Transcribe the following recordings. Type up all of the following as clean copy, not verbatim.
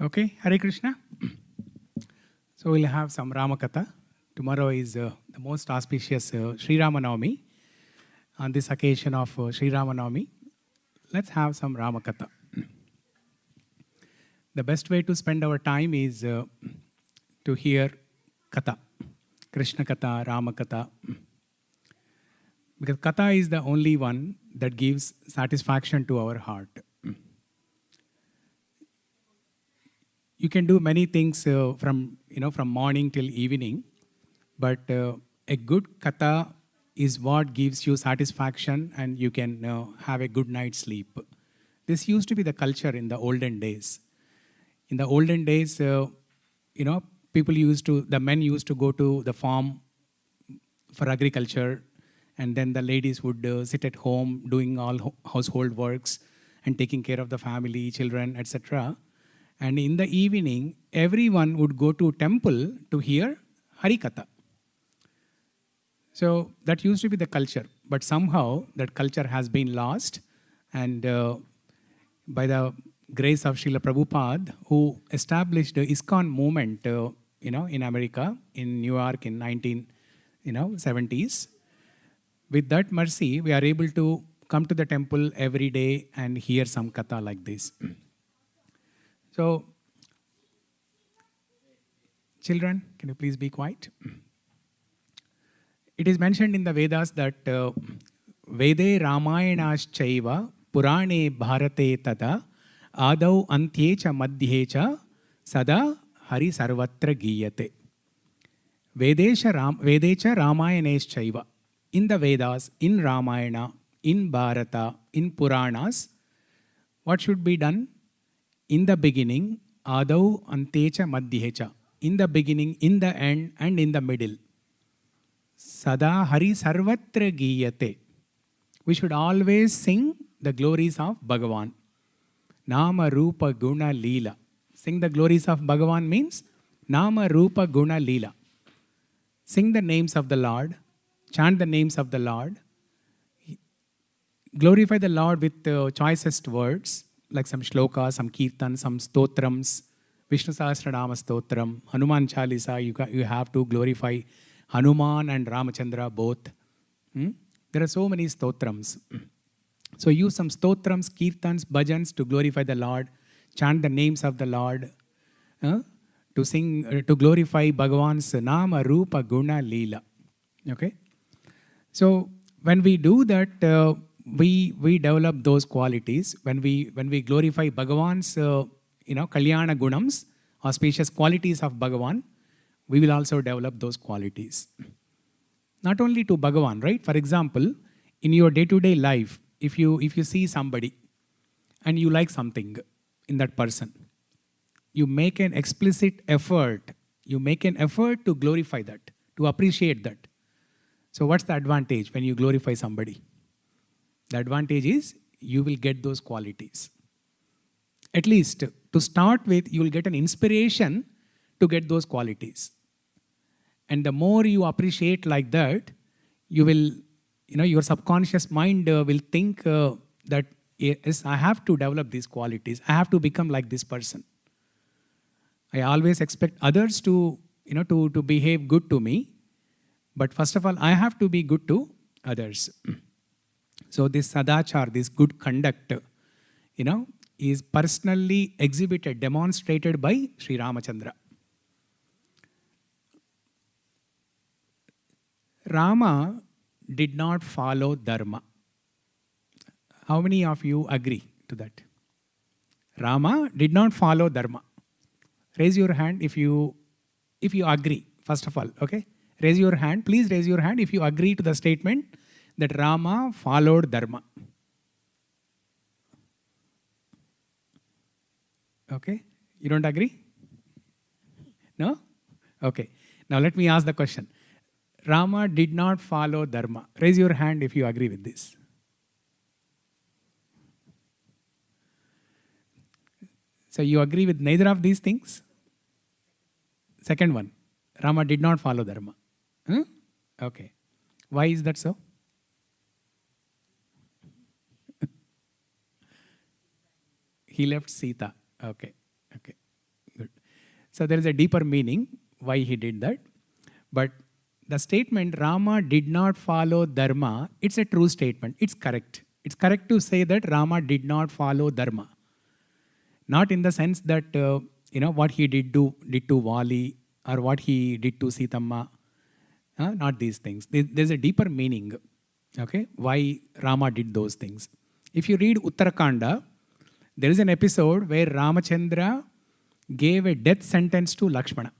Okay, Hare Krishna. So we'll have some Rama Katha. Tomorrow is the most auspicious Sri Rama Navami. On this occasion of Sri Rama Navami, let's have some Rama Katha. The best way to spend our time is to hear Katha, Krishna Katha, Rama Katha. Because Katha is the only one that gives satisfaction to our heart. You can do many things from morning till evening, but a good katha is what gives you satisfaction, and you can have a good night's sleep. This used to be the culture in the olden days. In the olden days, the men used to go to the farm for agriculture, and then the ladies would sit at home doing all household works and taking care of the family, children, etc. And in the evening, everyone would go to temple to hear Harikatha. So that used to be the culture. But somehow that culture has been lost. And by the grace of Srila Prabhupada, who established the ISKCON movement in America, in New York in 1970s, with that mercy, we are able to come to the temple every day and hear some katha like this. So, children, can you please be quiet? It is mentioned in the Vedas that Vede Ramayanas Chaiva Purane Bharate Tata Adau Antye Cha Madhye Cha Sada Hari Sarvatra Giyate. Vedecha Ramayanes Chaiva. In the Vedas, in Ramayana, in Bharata, in Puranas, what should be done? In the beginning, Adau Antecha Madhyecha. In the beginning, in the end, and in the middle. Sada Hari Sarvatra Giyate. We should always sing the glories of Bhagavan. Nama Rupa Guna Leela. Sing the glories of Bhagavan means Nama Rupa Guna Leela. Sing the names of the Lord. Chant the names of the Lord. Glorify the Lord with the choicest words, like some shlokas, some kirtan, some stotrams, Vishnu Sahasranama Stotram, Hanuman Chalisa. You have to glorify Hanuman and Ramachandra both. There are so many stotrams. So use some stotrams, kirtans, bhajans to glorify the Lord, chant the names of the Lord, to glorify Bhagavan's Nama, Rupa, Guna, Leela. Okay? So when we do that, we develop those qualities. When we glorify Bhagavan's Kalyana Gunams, auspicious qualities of Bhagavan, we will also develop those qualities. Not only to Bhagavan, right? For example, in your day-to-day life, if you see somebody and you like something in that person, you make an explicit effort. You make an effort to glorify that, to appreciate that. So what's the advantage when you glorify somebody? The advantage is you will get those qualities. At least to start with, you will get an inspiration to get those qualities. And the more you appreciate like that, you will, your subconscious mind will think that yes, I have to develop these qualities. I have to become like this person. I always expect others to behave good to me. But first of all, I have to be good to others. So this sadachar, this good conduct, is personally exhibited, demonstrated by Sri Ramachandra. Rama did not follow dharma. How many of you agree to that? Rama did not follow dharma. Raise your hand if you agree, first of all, okay? Raise your hand. Please raise your hand if you agree to the statement that Rama followed dharma. Okay? You don't agree? No? Okay. Now let me ask the question. Rama did not follow dharma. Raise your hand if you agree with this. So you agree with neither of these things? Second one. Rama did not follow dharma. Okay. Why is that so? He left Sita. Okay. So there is a deeper meaning why he did that. But the statement Rama did not follow dharma, it's a true statement. It's correct. It's correct to say that Rama did not follow dharma. Not in the sense that what he did to Vali or what he did to Sitamma. Not these things. There's a deeper meaning. Okay, why Rama did those things. If you read Uttarakanda, there is an episode where Ramachandra gave a death sentence to Lakshmana.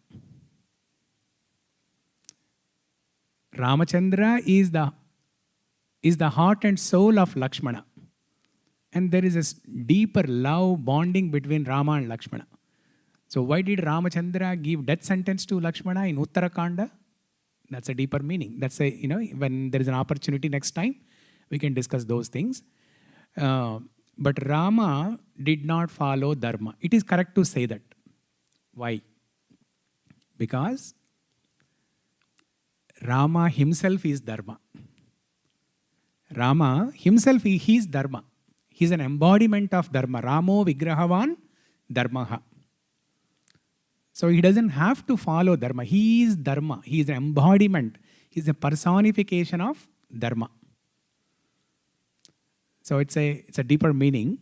Ramachandra is the heart and soul of Lakshmana. And there is a deeper love bonding between Rama and Lakshmana. So why did Ramachandra give death sentence to Lakshmana in Uttarakanda? That's a deeper meaning. That's when there is an opportunity next time, we can discuss those things. But Rama did not follow dharma. It is correct to say that. Why? Because Rama himself is dharma. Rama himself, he is dharma. He is an embodiment of dharma. Ramo vigrahavan dharmaha. So he doesn't have to follow dharma. He is dharma. He is an embodiment. He is a personification of dharma. So it's a deeper meaning.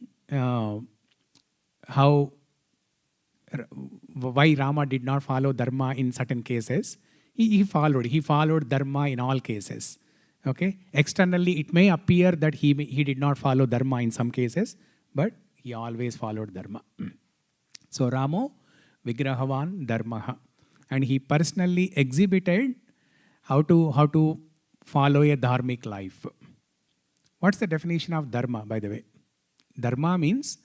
Why Rama did not follow dharma in certain cases. He followed dharma in all cases. Okay. Externally, it may appear that he did not follow dharma in some cases, but he always followed dharma. So Ramo vigrahavan dharmaha, and he personally exhibited how to follow a dharmic life. What's the definition of dharma, by the way? Dharma means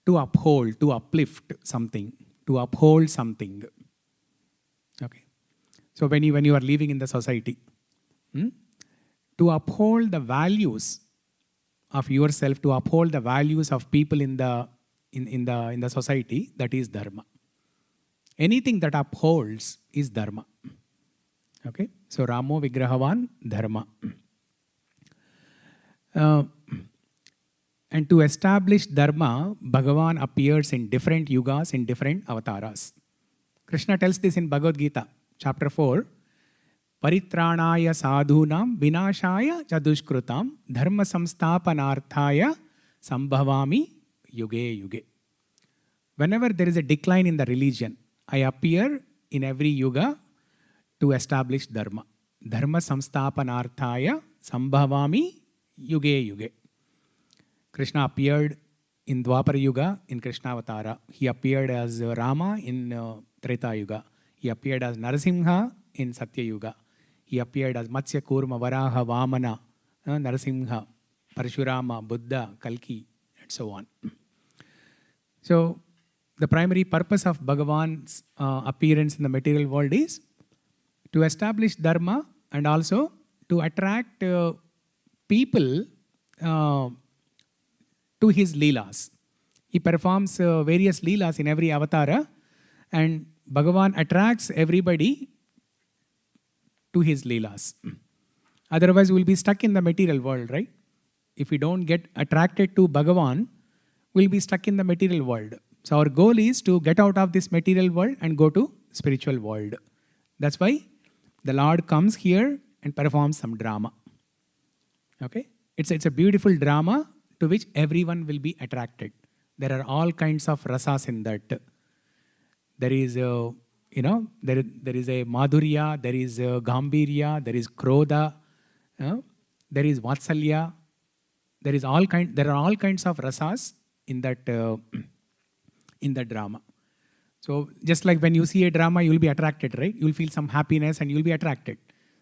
to uphold, to uplift something, to uphold something. Okay. So when you are living in the society, to uphold the values of yourself, to uphold the values of people in the society, that is dharma. Anything that upholds is dharma. Okay. So Ramo vigrahavan dharma. And to establish dharma, Bhagavan appears in different yugas, in different avataras. Krishna tells this in Bhagavad Gita, chapter 4. Paritranaya sadhunam vinashaya chadushkrutam dharma samstapanarthaya sambhavami yuge yuge. Whenever there is a decline in the religion, I appear in every yuga to establish dharma. Dharma samstapanarthaya sambhavami yuge yuge. Krishna appeared in Dwapara Yuga in Krishna Avatara. He appeared as Rama in Treta Yuga. He appeared as Narasimha in Satya Yuga. He appeared as Matsya, Kurma, Varaha, Vamana, Narasimha, Parashurama, Buddha, Kalki, and so on. So the primary purpose of Bhagavan's appearance in the material world is to establish dharma and also to attract people to his leelas. He performs various leelas in every avatara, and Bhagavan attracts everybody to his leelas. Otherwise, we will be stuck in the material world, right? If we don't get attracted to Bhagavan, we'll be stuck in the material world. So our goal is to get out of this material world and go to spiritual world. That's why the Lord comes here and performs some drama. Okay? It's a beautiful drama to which everyone will be attracted. There are all kinds of rasas in that. There is there is a madhurya, there is gambhirya, there is krodha, there is vatsalya. There are all kinds of rasas in that drama. So just like when you see a drama, you will be attracted, right? You will feel some happiness and you will be attracted.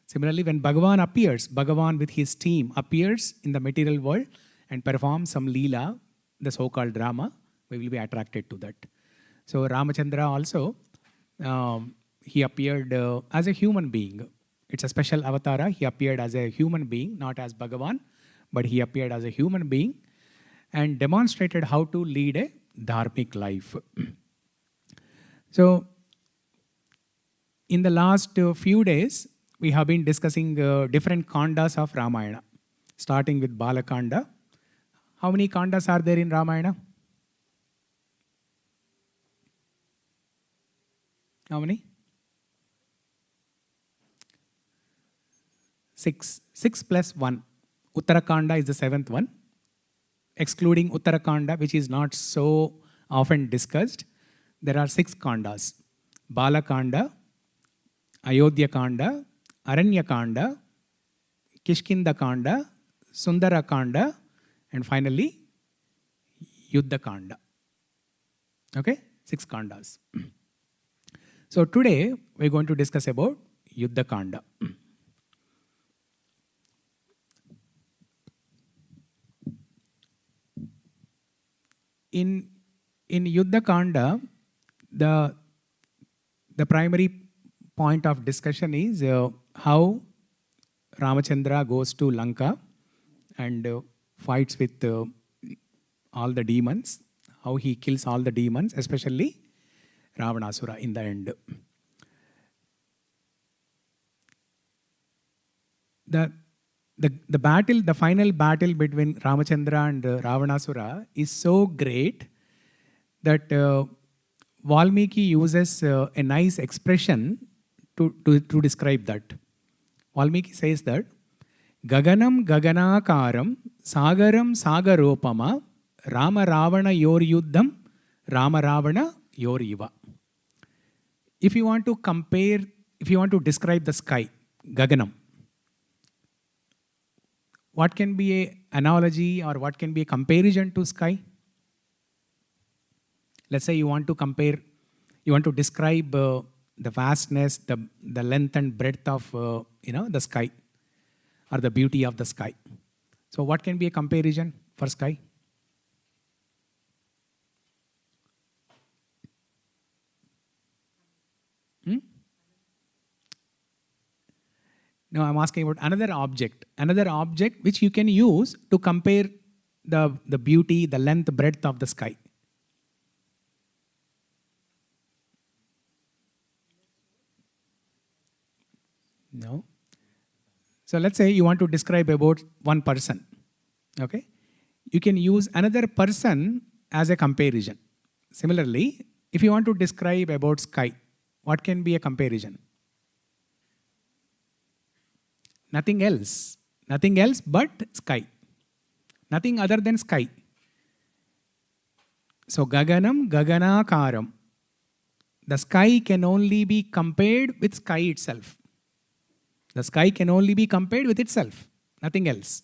Similarly, when Bhagavan appears, Bhagavan with his team appears in the material world and performs some leela, the so-called drama, we will be attracted to that. So Ramachandra also, he appeared as a human being. It's a special avatara. He appeared as a human being, not as Bhagavan, but he appeared as a human being and demonstrated how to lead a dharmic life. So in the last few days, we have been discussing different kandas of Ramayana, starting with Balakanda. How many kandas are there in Ramayana? How many? 6. 6 plus 1. Uttarakanda is the 7th one. Excluding Uttarakanda, which is not so often discussed, there are 6 kandas. Balakanda, Ayodhya Kanda, Aranya Kanda, Kishkinda Kanda, Sundara Kanda, and finally Yuddha Kanda. Okay? 6 kandas. So today we're going to discuss about Yuddha Kanda. In Yuddha Kanda, the primary point of discussion is how Ramachandra goes to Lanka and fights with all the demons, how he kills all the demons, especially Ravanasura in the end. The battle, the final battle between Ramachandra and Ravanasura is so great that Valmiki uses a nice expression to describe that. Valmiki says that Gaganam Gaganakaram Sagaram Sagaropama Rama Ravana Yor Yuddham Rama Ravana Yor Iva. If you want to compare, if you want to describe the sky, Gaganam, what can be an analogy or what can be a comparison to sky? Let's say you want to compare, you want to describe the vastness, the length and breadth of the sky or the beauty of the sky. So what can be a comparison for sky? No, I'm asking about another object which you can use to compare the beauty, the length, breadth of the sky. No. So let's say you want to describe about one person. Okay. You can use another person as a comparison. Similarly, if you want to describe about sky, what can be a comparison? Nothing else but sky. Nothing other than sky. So Gaganam Gaganakaram. The sky can only be compared with sky itself. The sky can only be compared with itself, nothing else.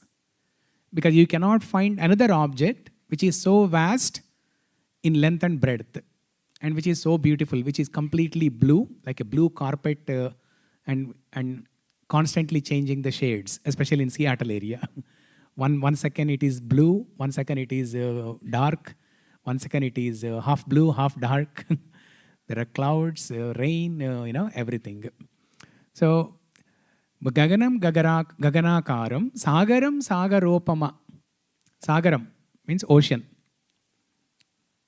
Because you cannot find another object which is so vast in length and breadth and which is so beautiful, which is completely blue, like a blue carpet and constantly changing the shades, especially in Seattle area. One second it is blue, 1 second it is dark, 1 second it is half blue, half dark. There are clouds, rain, everything. So, Gaganam Gaganakaram Sagaram Sagaropama. Sagaram means ocean.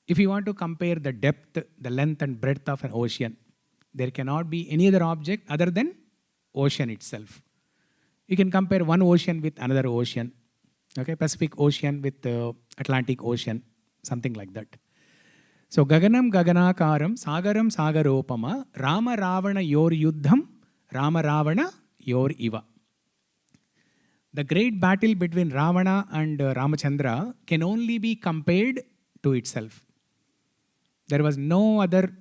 If you want to compare the depth, the length and breadth of an ocean, there cannot be any other object other than ocean itself. You can compare one ocean with another ocean. Okay, Pacific Ocean with Atlantic Ocean, something like that. So Gaganam Gaganakaram Sagaram Sagaropama Rama Ravana Yor Yuddham Rama Ravana Yor Iva. The great battle between Ravana and Ramachandra can only be compared to itself. There was no other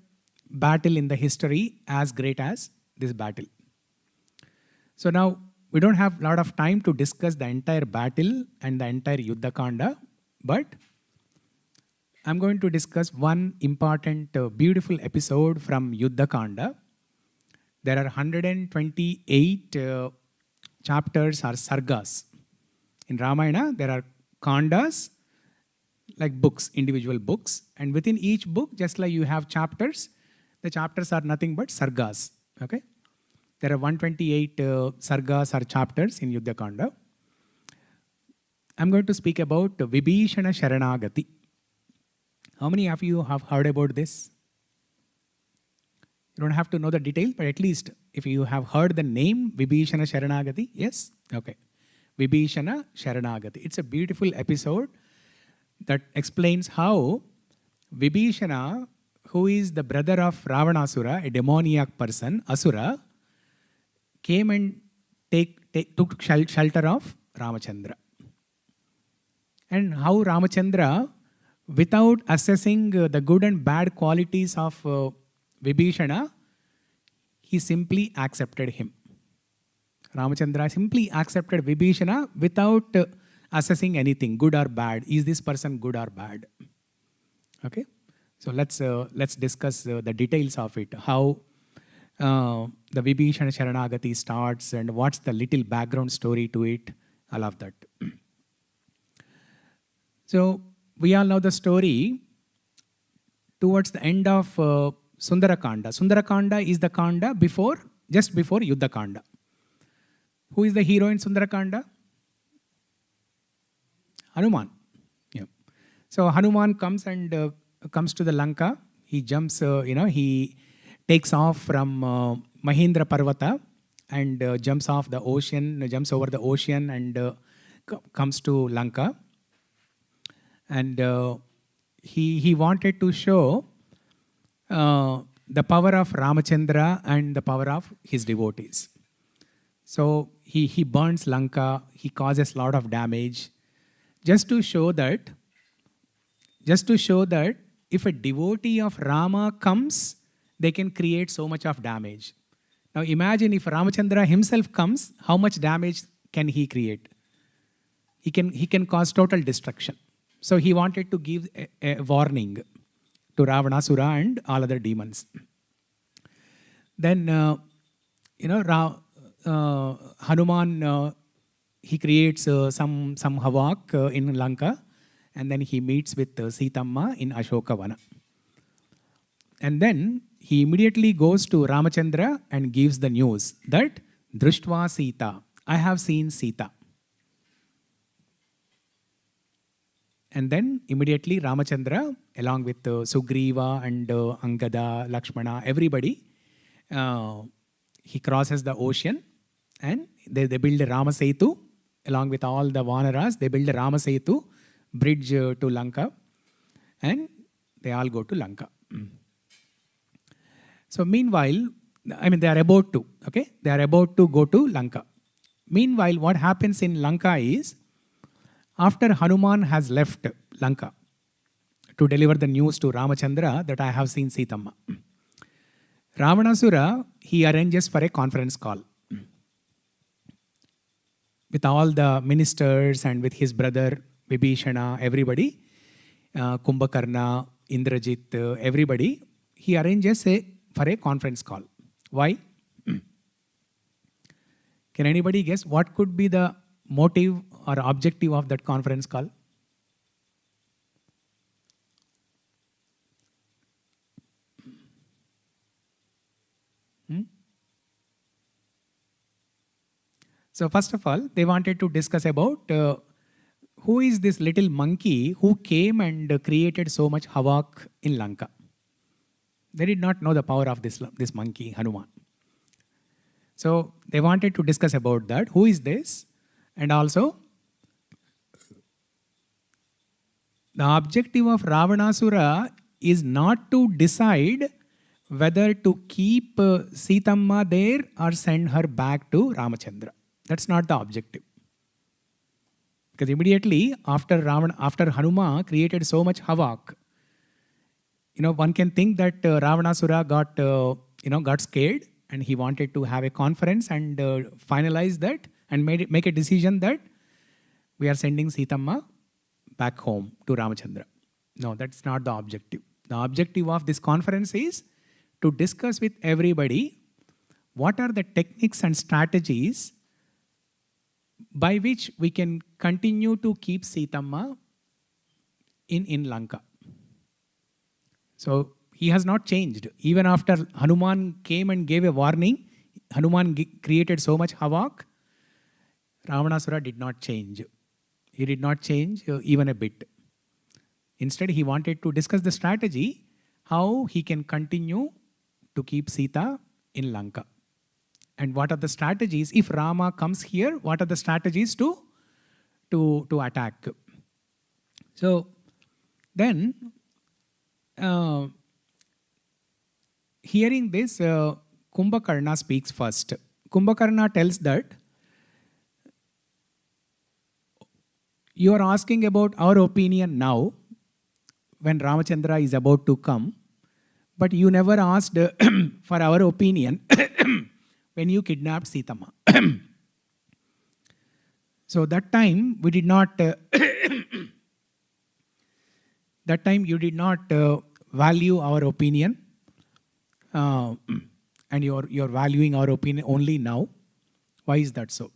battle in the history as great as this battle. So now we don't have a lot of time to discuss the entire battle and the entire Yuddha Kanda, but I'm going to discuss one important, beautiful episode from Yuddha Kanda. There are 128 chapters or sargas. In Ramayana, there are kandas, like books, individual books. And within each book, just like you have chapters, the chapters are nothing but sargas. Okay? There are 128 sargas or chapters in Yuddha Kanda. I'm going to speak about Vibhishana Sharanagati. How many of you have heard about this? You don't have to know the detail, but at least if you have heard the name Vibhishana Sharanagati, yes? Okay. Vibhishana Sharanagati. It's a beautiful episode that explains how Vibhishana who is the brother of Ravanasura, a demoniac person, Asura, came and took shelter of Ramachandra. And how Ramachandra, without assessing the good and bad qualities of Vibhishana, he simply accepted him. Ramachandra simply accepted Vibhishana without assessing anything, good or bad. Is this person good or bad? Okay, so let's discuss the details of it. How the Vibhishana Sharanagati starts and what's the little background story to it. I love that. So we all know the story towards the end of Sundarakanda. Sundarakanda is the Kanda just before Yuddha Kanda. Who is the hero in Sundarakanda? Hanuman. Yeah. So Hanuman comes to the Lanka. He jumps, he takes off from Mahindra Parvata and jumps over the ocean and comes to Lanka. And he wanted to show the power of Ramachandra and the power of his devotees. So he burns Lanka, he causes a lot of damage, just to show that if a devotee of Rama comes, they can create so much of damage. Now imagine if Ramachandra himself comes, how much damage can he create? He can cause total destruction. So he wanted to give a warning to Ravanasura and all other demons. Then, Hanuman, he creates some havoc in Lanka, and then he meets with Sitamma in Ashokavana. And then he immediately goes to Ramachandra and gives the news that Drishtva Sita, I have seen Sita. And then immediately Ramachandra, along with Sugriva and Angada, Lakshmana, everybody, he crosses the ocean and they build a Rama Setu. Along with all the Vanaras, they build a Rama Setu bridge to Lanka, and they all go to Lanka. So meanwhile, they are about to, they are about to go to Lanka. Meanwhile, what happens in Lanka is, after Hanuman has left Lanka to deliver the news to Ramachandra that I have seen Sitamma, Ravanasura, he arranges for a conference call with all the ministers and with his brother Vibhishana, everybody, Kumbhakarna, Indrajit, everybody, he arranges for a conference call. Why? Can anybody guess what could be the motive or objective of that conference call? So first of all, they wanted to discuss about who is this little monkey who came and created so much havoc in Lanka. They did not know the power of this monkey, Hanuman. So they wanted to discuss about that. Who is this? And also, the objective of Ravanasura is not to decide whether to keep Sitamma there or send her back to Ramachandra. That's not the objective. Because immediately after Hanuma created so much havoc, one can think that Ravanasura got scared and he wanted to have a conference and finalize that and make a decision that we are sending Sitamma back home to Ramachandra. No, that's not the objective. The objective of this conference is to discuss with everybody what are the techniques and strategies by which we can continue to keep Sitamma in Lanka. So he has not changed. Even after Hanuman came and gave a warning, Hanuman created so much havoc, Ravanasura did not change. He did not change even a bit. Instead, he wanted to discuss the strategy, how he can continue to keep Sita in Lanka. And what are the strategies? If Rama comes here, what are the strategies to attack? So then hearing this, Kumbhakarna speaks first. Kumbhakarna tells that you are asking about our opinion now when Ramachandra is about to come, but you never asked for our opinion when you kidnapped Sitama. So that time we did not. That time you did not value our opinion, and you're valuing our opinion only now. Why is that so?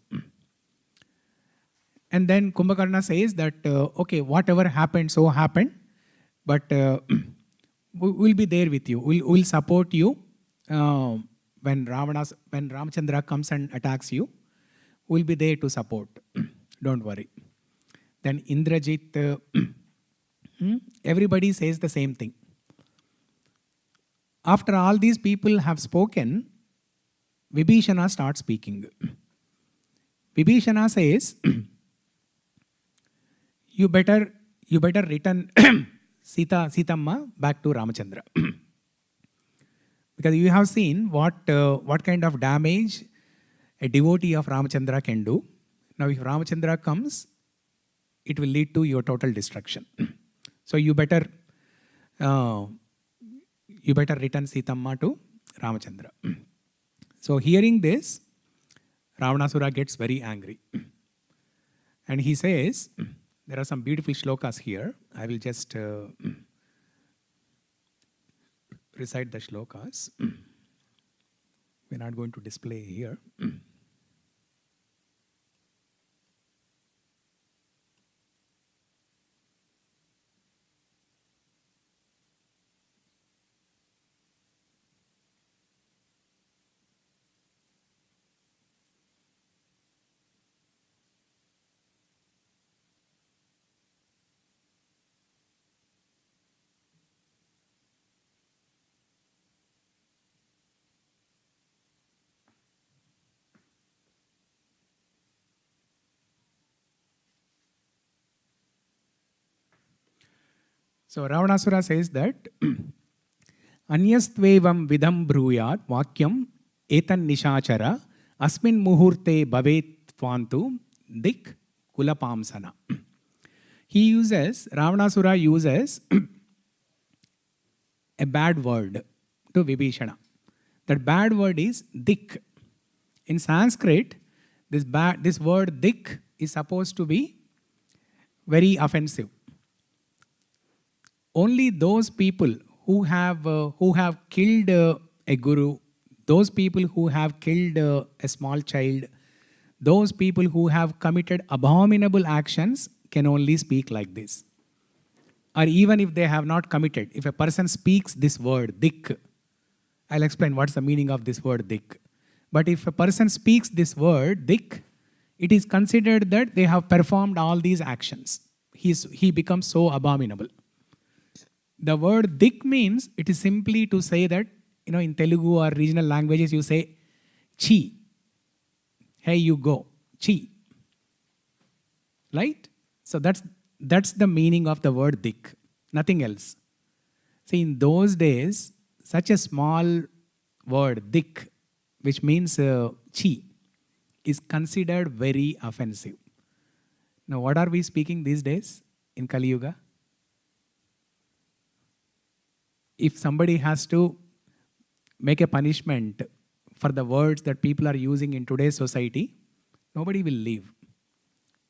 And then Kumbhakarna says that okay, whatever happened, so happened, but we'll be there with you. We'll support you when Ramachandra comes and attacks you. We'll be there to support. Don't worry. Then Indrajit, everybody says the same thing. After all these people have spoken, Vibhishana starts speaking. Vibhishana says, you better return Sitamma back to Ramachandra. Because you have seen what kind of damage a devotee of Ramachandra can do. Now if Ramachandra comes, it will lead to your total destruction. So you better return Sitamma to Ramachandra. So hearing this, Ravanasura gets very angry. And he says, there are some beautiful shlokas here. I will just recite the shlokas. We're not going to display here. So Ravanasura says that Anyastvevam vidam bruyat vakyam etan nishachara asmin muhurte bhavet tvantu dik kulapamsana. Ravanasura uses a bad word to Vibhishana. That bad word is dik. In Sanskrit, this word dik is supposed to be very offensive. Only those people who have killed a guru, those people who have killed a small child, those people who have committed abominable actions can only speak like this. Or even if they have not committed, if a person speaks this word, dik, I'll explain what's the meaning of this word dik. But if a person speaks this word dik, it is considered that they have performed all these actions. He becomes so abominable. The word dik means, it is simply to say that, in Telugu or regional languages you say, chi. Hey, you go. Chi. Right? So that's the meaning of the word dik. Nothing else. See, in those days, such a small word, dik, which means chi, is considered very offensive. Now, what are we speaking these days in Kali Yuga? If somebody has to make a punishment for the words that people are using in today's society, nobody will leave.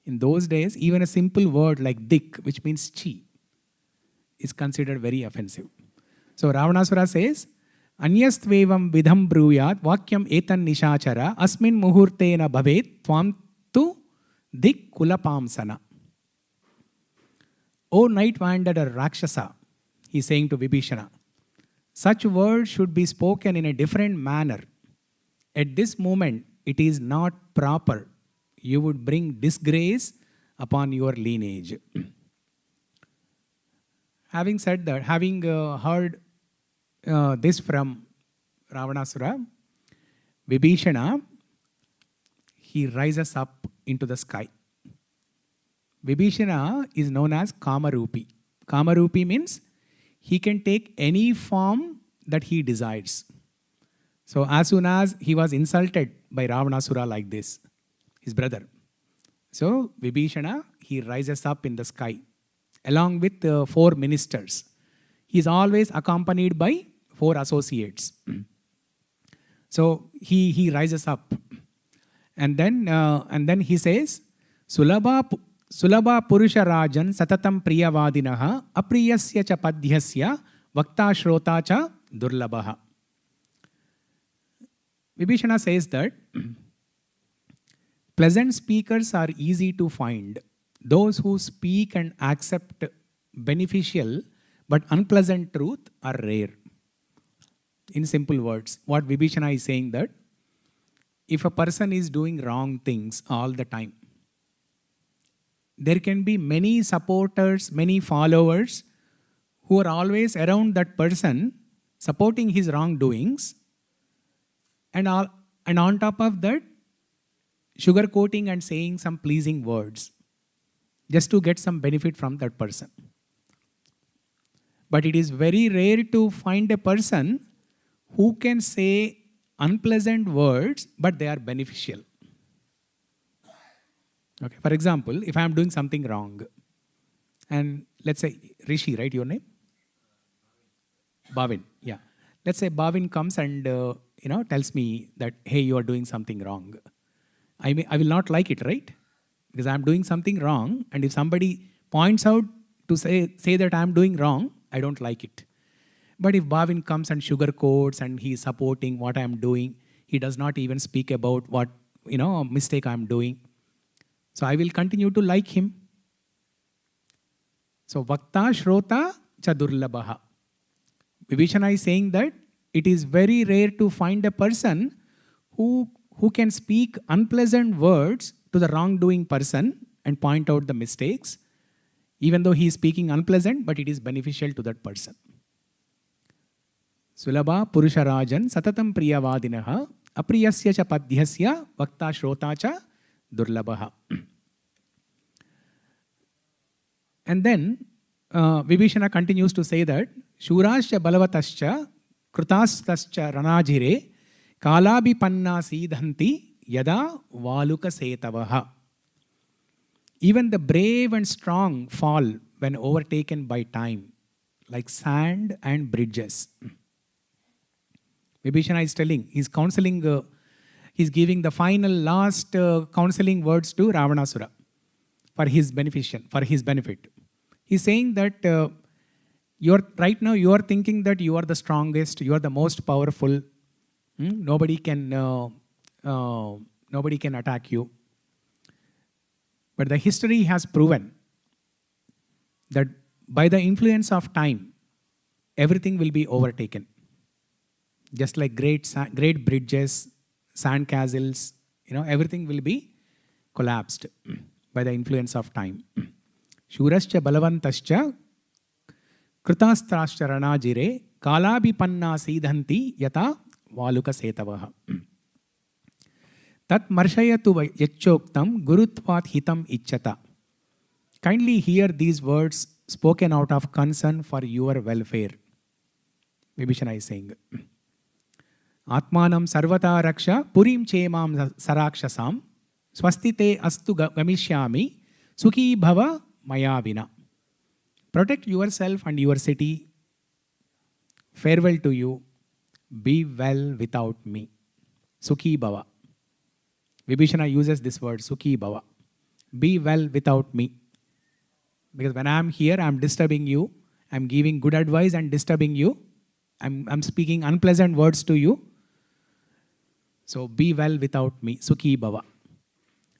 In those days, even a simple word like dik, which means chi, is considered very offensive. So Ravanasura says, Anyastvevam vidham bruyat vakyam etan nishachara asmin muhurtena bhavet tvam tu dik kulapamsana. O night wanderer Rakshasa, he's saying to Vibhishana, such words should be spoken in a different manner. At this moment, it is not proper. You would bring disgrace upon your lineage. Having said that, having heard this from Ravanasura, Vibhishana, he rises up into the sky. Vibhishana is known as Kamarupi. Kamarupi means he can take any form that he desires. So as soon as he was insulted by Ravanasura like this, his brother, so Vibhishana, he rises up in the sky along with four ministers. He is always accompanied by four associates. So he rises up, and then he says, Sulabha Purusha Rajan Satatam Priyavadinaha Apriyasya cha Padhyasya Vakta Shrota cha Durlabaha. Vibhishana says that pleasant speakers are easy to find. Those who speak and accept beneficial but unpleasant truth are rare. In simple words, what Vibhishana is saying that if a person is doing wrong things all the time, there can be many supporters, many followers who are always around that person supporting his wrongdoings, and on top of that, sugarcoating and saying some pleasing words just to get some benefit from that person. But it is very rare to find a person who can say unpleasant words, but they are beneficial. Okay. For example, if I am doing something wrong, and let's say Rishi, right, your name? Bhavin, yeah. Let's say Bhavin comes and tells me that, hey, you are doing something wrong. I will not like it, right? Because I am doing something wrong, and if somebody points out to say that I am doing wrong, I don't like it. But if Bhavin comes and sugarcoats and he is supporting what I am doing, he does not even speak about what mistake I am doing. So I will continue to like him. So Vakta Shrota cha Durlabaha. Vibhishana is saying that it is very rare to find a person who can speak unpleasant words to the wrongdoing person and point out the mistakes, even though he is speaking unpleasant, but it is beneficial to that person. Sulabha Purusha Rajan Satatam Priyavadinaha Apriyasya cha Padhyasya Vakta Shrota cha Durlabaha. And then Vibhishana continues to say that Shurascha Balavatascha Krutastascha Ranajire Kalabhipanna Sidhanti Yada Valuka Setavaha. Even the brave and strong fall when overtaken by time, like sand and bridges. Vibhishana is telling, he's counseling, he's giving the final last counseling words to Ravanasura for his benefit. He's saying that right now you are thinking that you are the strongest, you are the most powerful. Nobody can attack you. But the history has proven that by the influence of time, everything will be overtaken. Just like great bridges, sand castles, everything will be collapsed by the influence of time. Shurascha balavantascha kritastrascha ranajire kalabhipanna sidhanti yata valuka setavaha. Tat marshayatu yachoktam gurutvat hitam icchata. Kindly hear these words spoken out of concern for your welfare. Vibhishana is saying, Atmanam sarvata raksha purim chemam sarakshasam swastite astu gamishyami sukhi bhava mayavina. Protect yourself and your city. Farewell to you. Be well without me. Sukhi bhava. Vibhishana uses this word, Sukhi bhava. Be well without me. Because when I am here, I am disturbing you. I am giving good advice and disturbing you. I'm speaking unpleasant words to you. So be well without me. Sukhi bhava.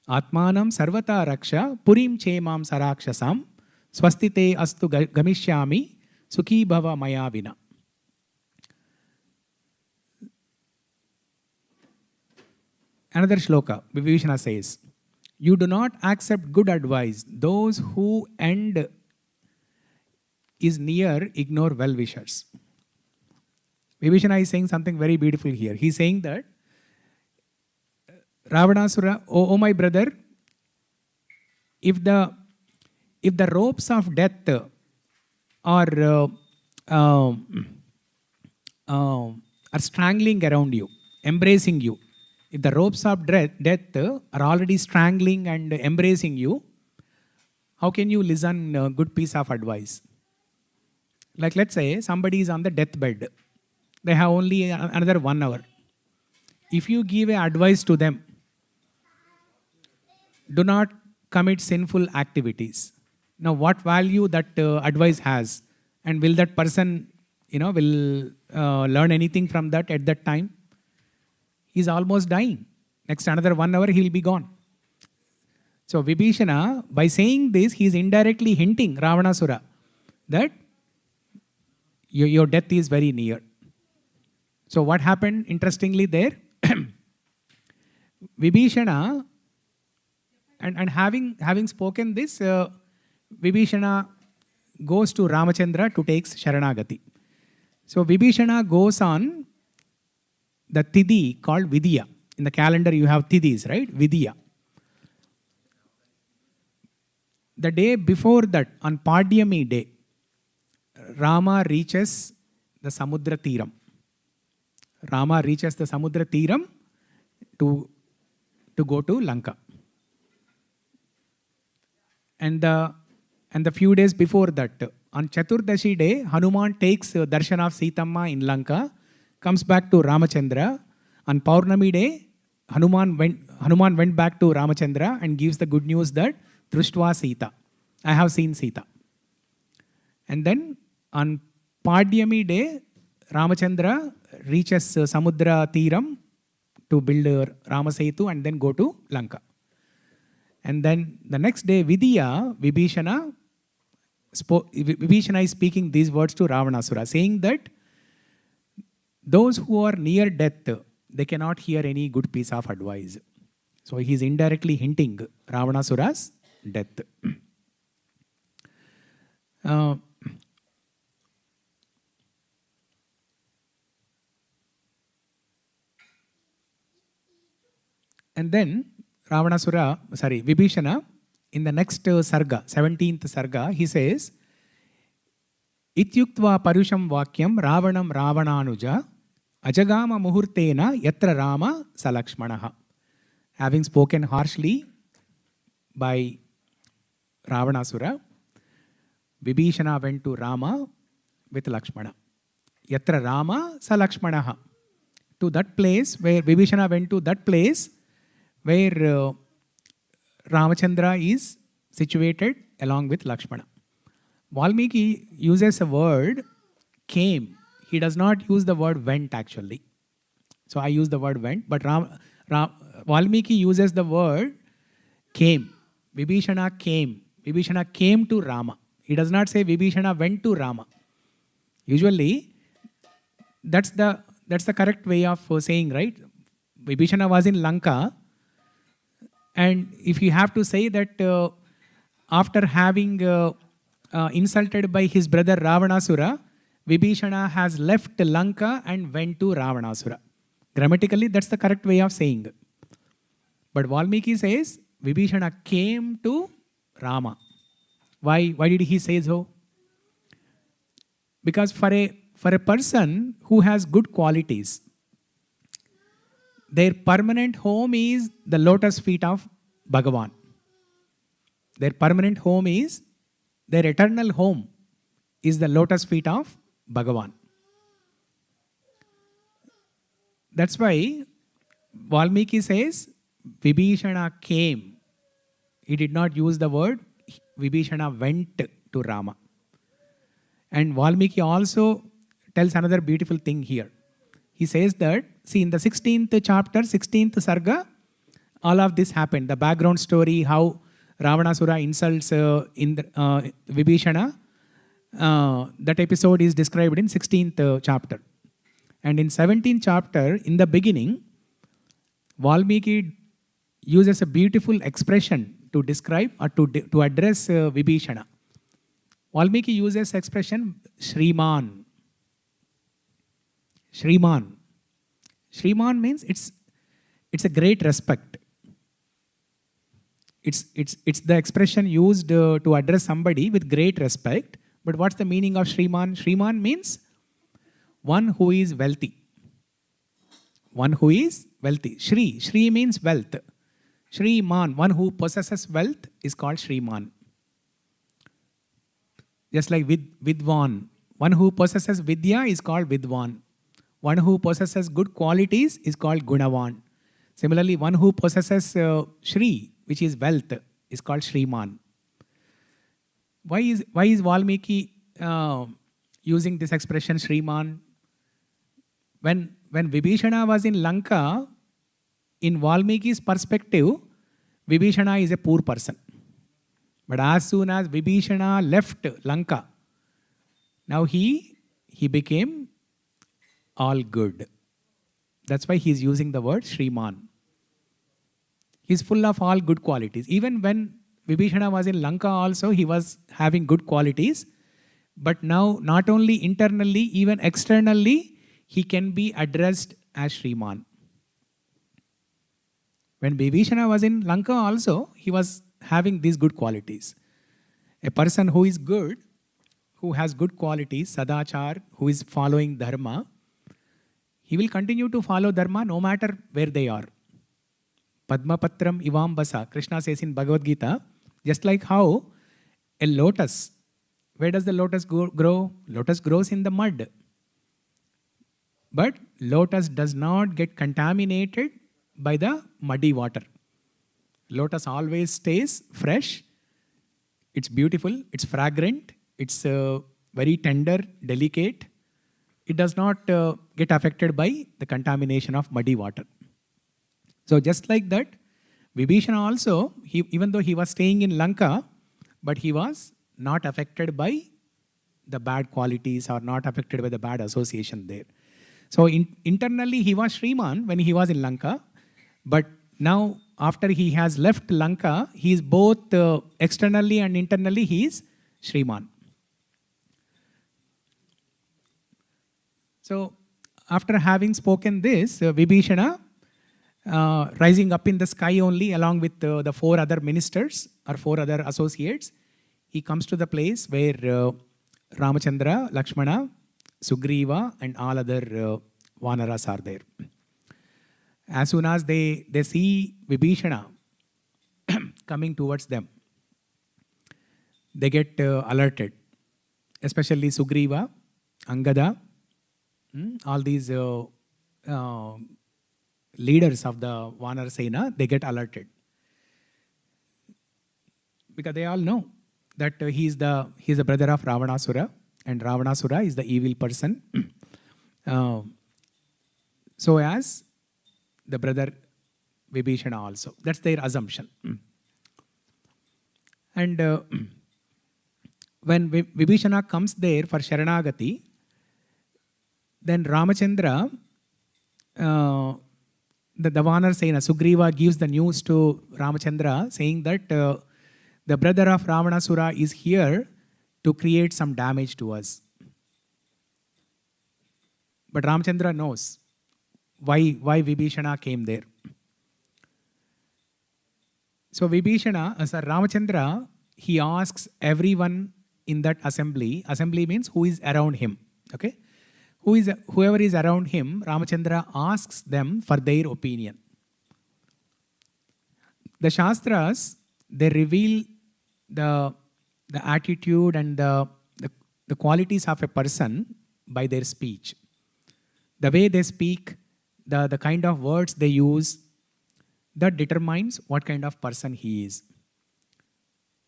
Atmanam sarvata raksha purim chemam sarakshasam swastite astu gamishyami sukhi bhava mayavina. Another shloka, Vibhishana says, you do not accept good advice. Those who end is near ignore well-wishers. Vibhishana is saying something very beautiful here. He is saying that Ravanasura, oh my brother, if the ropes of death are are strangling around you, embracing you. If the ropes of death are already strangling and embracing you, how can you listen a good piece of advice? Like let's say somebody is on the deathbed. They have only another 1 hour. If you give advice to them, do not commit sinful activities. Now, what value that advice has, and will that person, will learn anything from that at that time? He's almost dying. Next another 1 hour, he'll be gone. So Vibhishana, by saying this, he's indirectly hinting Ravanasura that your death is very near. So what happened interestingly there? Vibhishana, and having spoken this, Vibhishana goes to Ramachandra to take Sharanagati. So Vibhishana goes on the Tidhi called Vidya. In the calendar you have Tidhis, right? Vidya. The day before that, on Padyami day, Rama reaches the Samudra Tiram. Rama reaches the Samudra Tiram to go to Lanka. And the few days before that, on Chaturdashi day, Hanuman takes darshan of Sitamma in Lanka, comes back to Ramachandra. On Paurnami day, Hanuman went back to Ramachandra and gives the good news that Drushtva Sita, I have seen Sita. And then on Padyami day, Ramachandra reaches Samudra Tiram to build Ramasetu and then go to Lanka. And then the next day, Vidya, Vibhishana is speaking these words to Ravanasura, saying that those who are near death, they cannot hear any good piece of advice. So he is indirectly hinting Ravanasura's death. And then Vibhishana, in the next sarga, 17th sarga, he says, Ityuktva parusham vakyam ravanam ravananuja ajagama muhurtena yatra rama salakshmanaha. Having spoken harshly by Ravanasura, Vibhishana went to Rama with Lakshmana. Yatra Rama salakshmanaha. To that place where Vibhishana went to that place where Ramachandra is situated along with Lakshmana. Valmiki uses a word came. He does not use the word went actually. So I use the word went, but Valmiki uses the word came. Vibhishana came. Vibhishana came to Rama. He does not say Vibhishana went to Rama. Usually, that's the correct way of saying, right? Vibhishana was in Lanka. And if you have to say that after having insulted by his brother Ravanasura, Vibhishana has left Lanka and went to Ravanasura. Grammatically, that's the correct way of saying. But Valmiki says, Vibhishana came to Rama. Why did he say so? Because for a person who has good qualities, their permanent home is the lotus feet of Bhagavan. Their permanent home is, their eternal home is the lotus feet of Bhagavan. That's why Valmiki says, Vibhishana came. He did not use the word, Vibhishana went to Rama. And Valmiki also tells another beautiful thing here. He says that, see, in the 16th chapter, 16th sarga, all of this happened. The background story, how Ravanasura insults Vibhishana, that episode is described in 16th chapter. And in 17th chapter, in the beginning, Valmiki uses a beautiful expression to describe or to address Vibhishana. Valmiki uses expression Shriman. Shriman. Shriman means it's a great respect. It's the expression used to address somebody with great respect. But what's the meaning of Shriman? Shriman means one who is wealthy. one who is wealthy. Shri. Shri means wealth. Shriman, one who possesses wealth, is called Shriman. Just like Vidwan. One who possesses Vidya is called Vidwan. One who possesses good qualities is called Gunavan. Similarly, one who possesses Shri, which is wealth, is called Shriman. Why is Valmiki using this expression Shriman? When Vibhishana was in Lanka, in Valmiki's perspective, Vibhishana is a poor person. But as soon as Vibhishana left Lanka, now he became all good. That's why he's using the word Shriman. He's full of all good qualities. Even when Vibhishana was in Lanka also, he was having good qualities. But now, not only internally, even externally, he can be addressed as Shriman. When Vibhishana was in Lanka also, he was having these good qualities. A person who is good, who has good qualities, Sadachar, who is following Dharma, he will continue to follow Dharma no matter where they are. Padmapatram Ivambasa, Krishna says in Bhagavad Gita, just like how a lotus, where does the lotus grow? Lotus grows in the mud. But lotus does not get contaminated by the muddy water. Lotus always stays fresh. It's beautiful, it's fragrant, it's very tender, delicate. It does not get affected by the contamination of muddy water. So just like that, Vibhishana also, even though he was staying in Lanka, but he was not affected by the bad qualities or not affected by the bad association there. So internally he was Shriman when he was in Lanka, but now after he has left Lanka, he is both externally and internally he is Shriman. So after having spoken this, Vibhishana, rising up in the sky only along with the 4 other ministers or 4 other associates, he comes to the place where Ramachandra, Lakshmana, Sugriva and all other Vanaras are there. As soon as they see Vibhishana coming towards them, they get alerted. Especially Sugriva, Angada, all these leaders of the Vanar Sena, they get alerted. Because they all know that he is the brother of Ravanasura, and Ravanasura is the evil person. So as the brother Vibhishana also. That's their assumption. And when Vibhishana comes there for Sharanagati, then Ramachandra, the Vanar Sena, Sugriva gives the news to Ramachandra saying that the brother of Ravanasura is here to create some damage to us. But Ramachandra knows why Vibhishana came there. So Ramachandra, he asks everyone in that assembly. Assembly means who is around him. Okay? Whoever is around him, Ramachandra asks them for their opinion. The Shastras, they reveal the attitude and the qualities of a person by their speech. The way they speak, the kind of words they use, that determines what kind of person he is.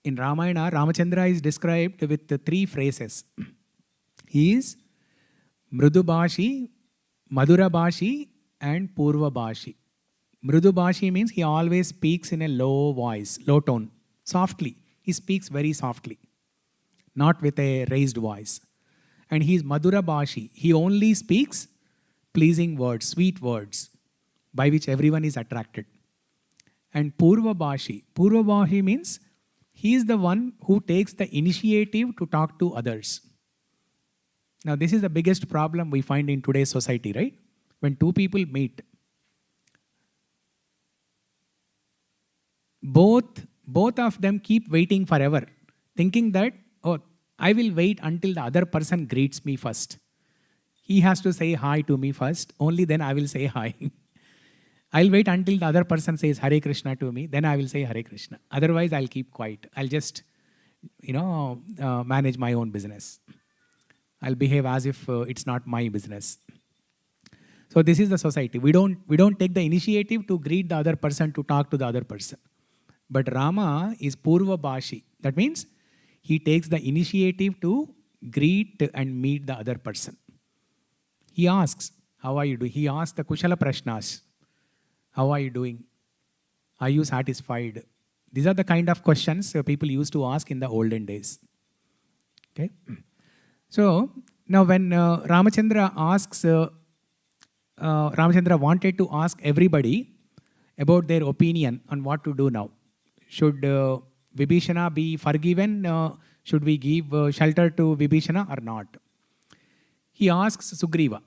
In Ramayana, Ramachandra is described with 3 phrases. He is Mrudubhashi, Madhurabhashi and Purvabhashi. Mrudubhashi means he always speaks in a low voice, low tone, softly. He speaks very softly, not with a raised voice. And he is Madhurabhashi. He only speaks pleasing words, sweet words, by which everyone is attracted. And Purvabhashi means he is the one who takes the initiative to talk to others. Now, this is the biggest problem we find in today's society, right? When 2 people meet, both of them keep waiting forever, thinking that, oh, I will wait until the other person greets me first. he has to say hi to me first. Only then I will say hi. I'll wait until the other person says Hare Krishna to me. Then I will say Hare Krishna. Otherwise, I'll keep quiet. I'll just, manage my own business. I'll behave as if it's not my business. So this is the society. We don't take the initiative to greet the other person, to talk to the other person. But Rama is Purva Bhashi. That means he takes the initiative to greet and meet the other person. He asks, how are you doing? He asks the Kushala Prashnas. How are you doing? Are you satisfied? These are the kind of questions people used to ask in the olden days. Okay. So now when Ramachandra asks, Ramachandra wanted to ask everybody about their opinion on what to do now. Should Vibhishana be forgiven? Should we give shelter to Vibhishana or not? He asks Sugriva.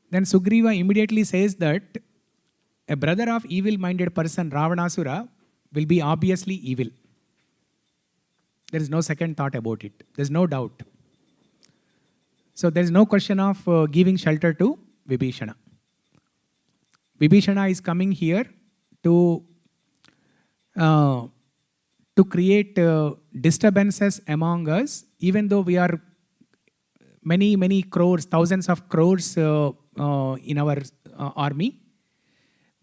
Then Sugriva immediately says that a brother of evil-minded person, Ravanasura, will be obviously evil. There is no second thought about it. There is no doubt. So there is no question of giving shelter to Vibhishana. Vibhishana is coming here to create disturbances among us, even though we are many crores, thousands of crores in our army.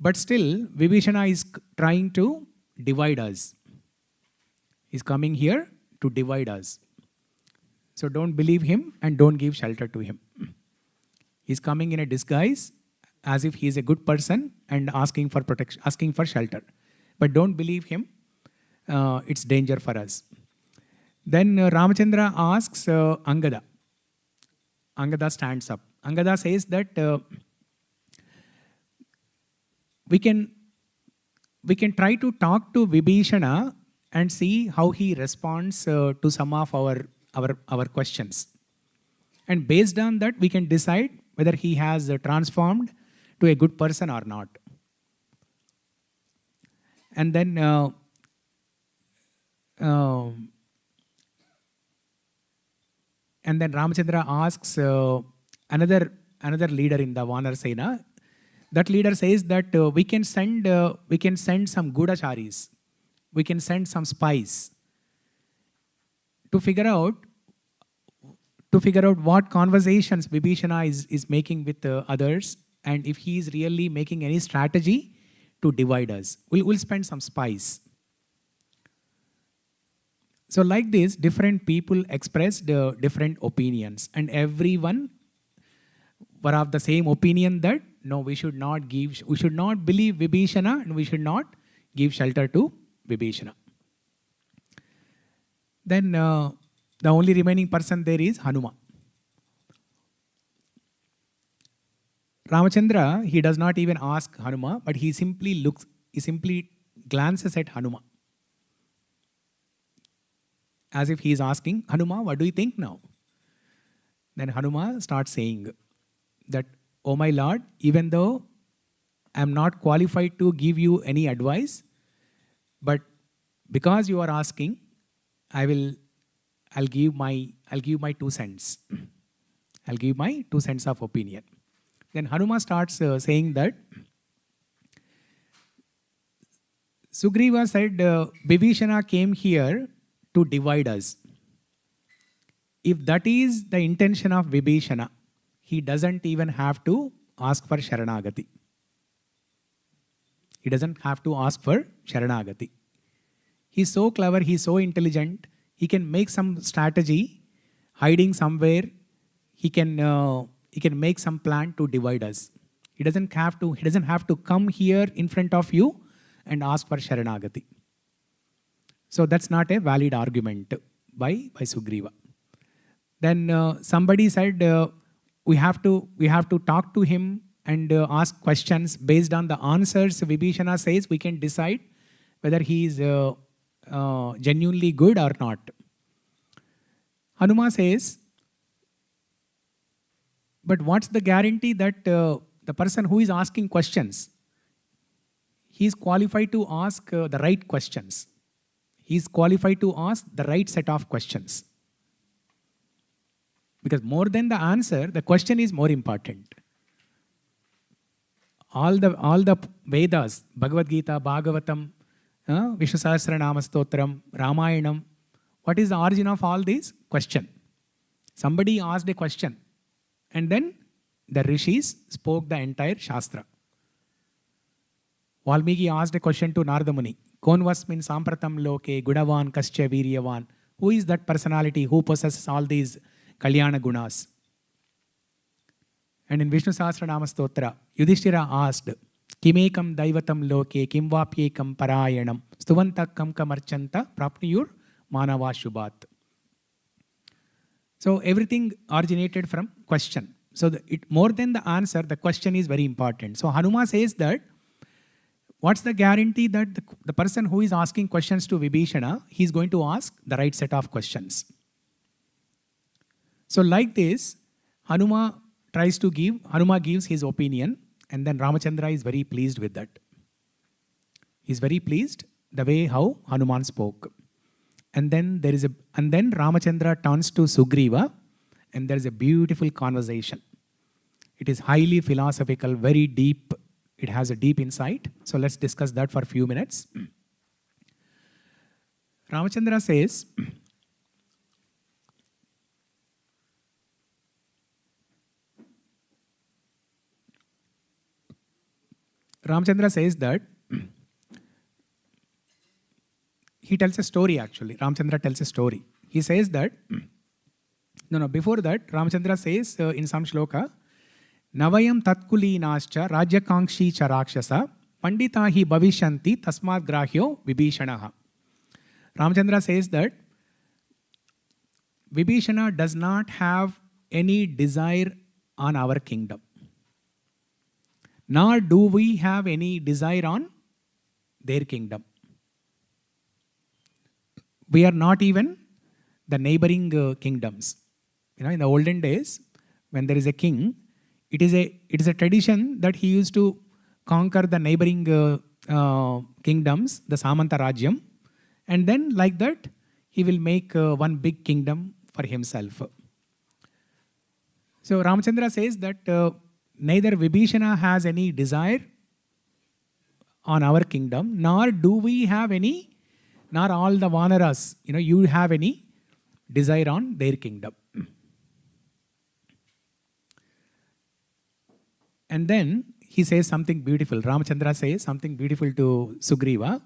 But still, Vibhishana is trying to divide us. He's coming here to divide us. So don't believe him and don't give shelter to him. He's coming in a disguise as if he is a good person and asking for protection, asking for shelter. But don't believe him. It's danger for us. Then Ramachandra asks Angada. Angada stands up. Angada says that we can try to talk to Vibhishana and see how he responds to some of our questions. And based on that, we can decide whether he has transformed to a good person or not. And then Ramachandra asks another leader in the Vanar Sena. That leader says that we can send some Gudacharis. We can send some spies to figure out what conversations Vibhishana is making with others, and if he is really making any strategy to divide us. We'll spend some spies. So like this, different people expressed different opinions, and everyone were of the same opinion that no, we should not believe Vibhishana, and we should not give shelter to Vibhishana. Then the only remaining person there is Hanuma. Ramachandra, he does not even ask Hanuma, but he simply glances at Hanuma. As if he is asking, Hanuma, what do you think now? Then Hanuma starts saying that, oh my Lord, even though I am not qualified to give you any advice, but because you are asking, I'll give my 2 cents. I'll give my 2 cents of opinion. Then Hanuma starts saying that Sugriva said Vibhishana came here to divide us. If that is the intention of Vibhishana, he doesn't even have to ask for Sharanagati. He doesn't have to ask for Sharanagati. He's so clever, he's so intelligent, he can make some strategy, hiding somewhere, he can make some plan to divide us. He doesn't have to come here in front of you and ask for Sharanagati. So that's not a valid argument by Sugriva. Then somebody said we have to talk to him and ask questions. Based on the answers Vibhishana says, we can decide whether he is genuinely good or not. Hanuma says, but what's the guarantee that the person who is asking questions, he is qualified to ask the right questions. He is qualified to ask the right set of questions. Because more than the answer, the question is more important. All the Vedas, Bhagavad Gita, Bhagavatam, Vishnu Sahasranama Stotram, Ramayanam, what is the origin of all these? Question. Somebody asked a question, and then the rishis spoke the entire Shastra. Valmiki asked a question to Narada Muni. Kon vasmin sampratam loke gunavan kascha viryavan. Who is that personality who possesses all these Kalyana gunas? And in Vishnu Sahasranama Stotra, Yudhishthira asked, Kimekam daivatam loke kimvapyekam parayanam stuvantakam kamarchanta prapniyur manava shubhat. So everything originated from question. So more than the answer, the question is very important. So Hanuma says that, what's the guarantee that the person who is asking questions to Vibhishana, he is going to ask the right set of questions? So like this, Hanuma gives his opinion, and then Ramachandra is very pleased with that. He's very pleased the way how Hanuman spoke. And then Ramachandra turns to Sugriva, and there is a beautiful conversation. It is highly philosophical, very deep. It has a deep insight. So let's discuss that for a few minutes. Ramachandra says, that he tells a story actually. Ramachandra tells a story. He says that, before that, Ramachandra says in some shloka, Navayam tatkuli nascha rajyakankshi cha rakshasa pandita hi bhavishanti tasmad grahyo vibhishanaha. Ramachandra says that Vibhishana does not have any desire on our kingdom. Nor do we have any desire on their kingdom. We are not even the neighboring kingdoms. In the olden days, when there is a king, it is a tradition that he used to conquer the neighboring kingdoms, the Samanta Rajyam, and then like that, he will make one big kingdom for himself. So Ramachandra says that neither Vibhishana has any desire on our kingdom, nor do we have any, nor all the Vanaras, you have any desire on their kingdom. And then he says something beautiful. Ramachandra says something beautiful to Sugriva.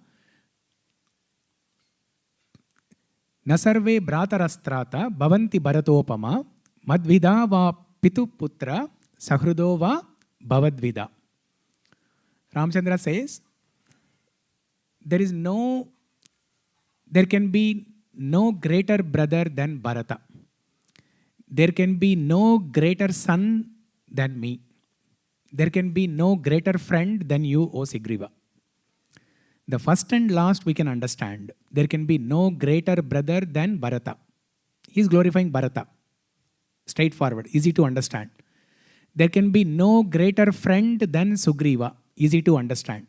Nasarve bratarastrata bhavanti bharatopama madvida va pitu putra sahrudo va bhavadvida. Ramachandra says, there can be no greater brother than Bharata. There can be no greater son than me. There can be no greater friend than you, O Sugriva. The first and last we can understand. There can be no greater brother than Bharata. He is glorifying Bharata. Straightforward, easy to understand. There can be no greater friend than Sugriva. Easy to understand.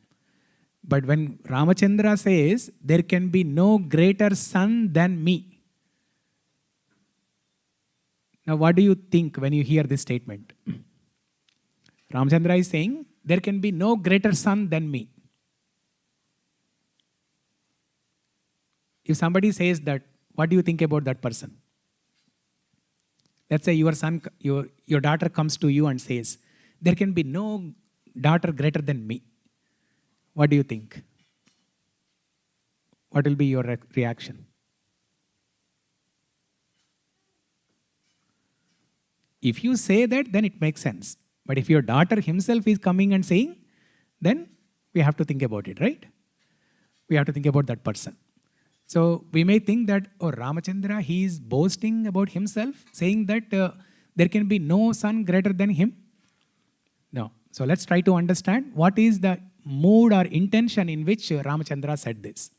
But when Ramachandra says, there can be no greater son than me. Now what do you think when you hear this statement? Ramachandra is saying, there can be no greater son than me. If somebody says that, what do you think about that person? Let's say your daughter comes to you and says, there can be no daughter greater than me. What do you think? What will be your reaction? If you say that, then it makes sense. But if your daughter himself is coming and saying, then we have to think about it, right? We have to think about that person. So we may think that, Ramachandra, he is boasting about himself, saying that there can be no son greater than him. No. So let's try to understand what is the mood or intention in which Ramachandra said this.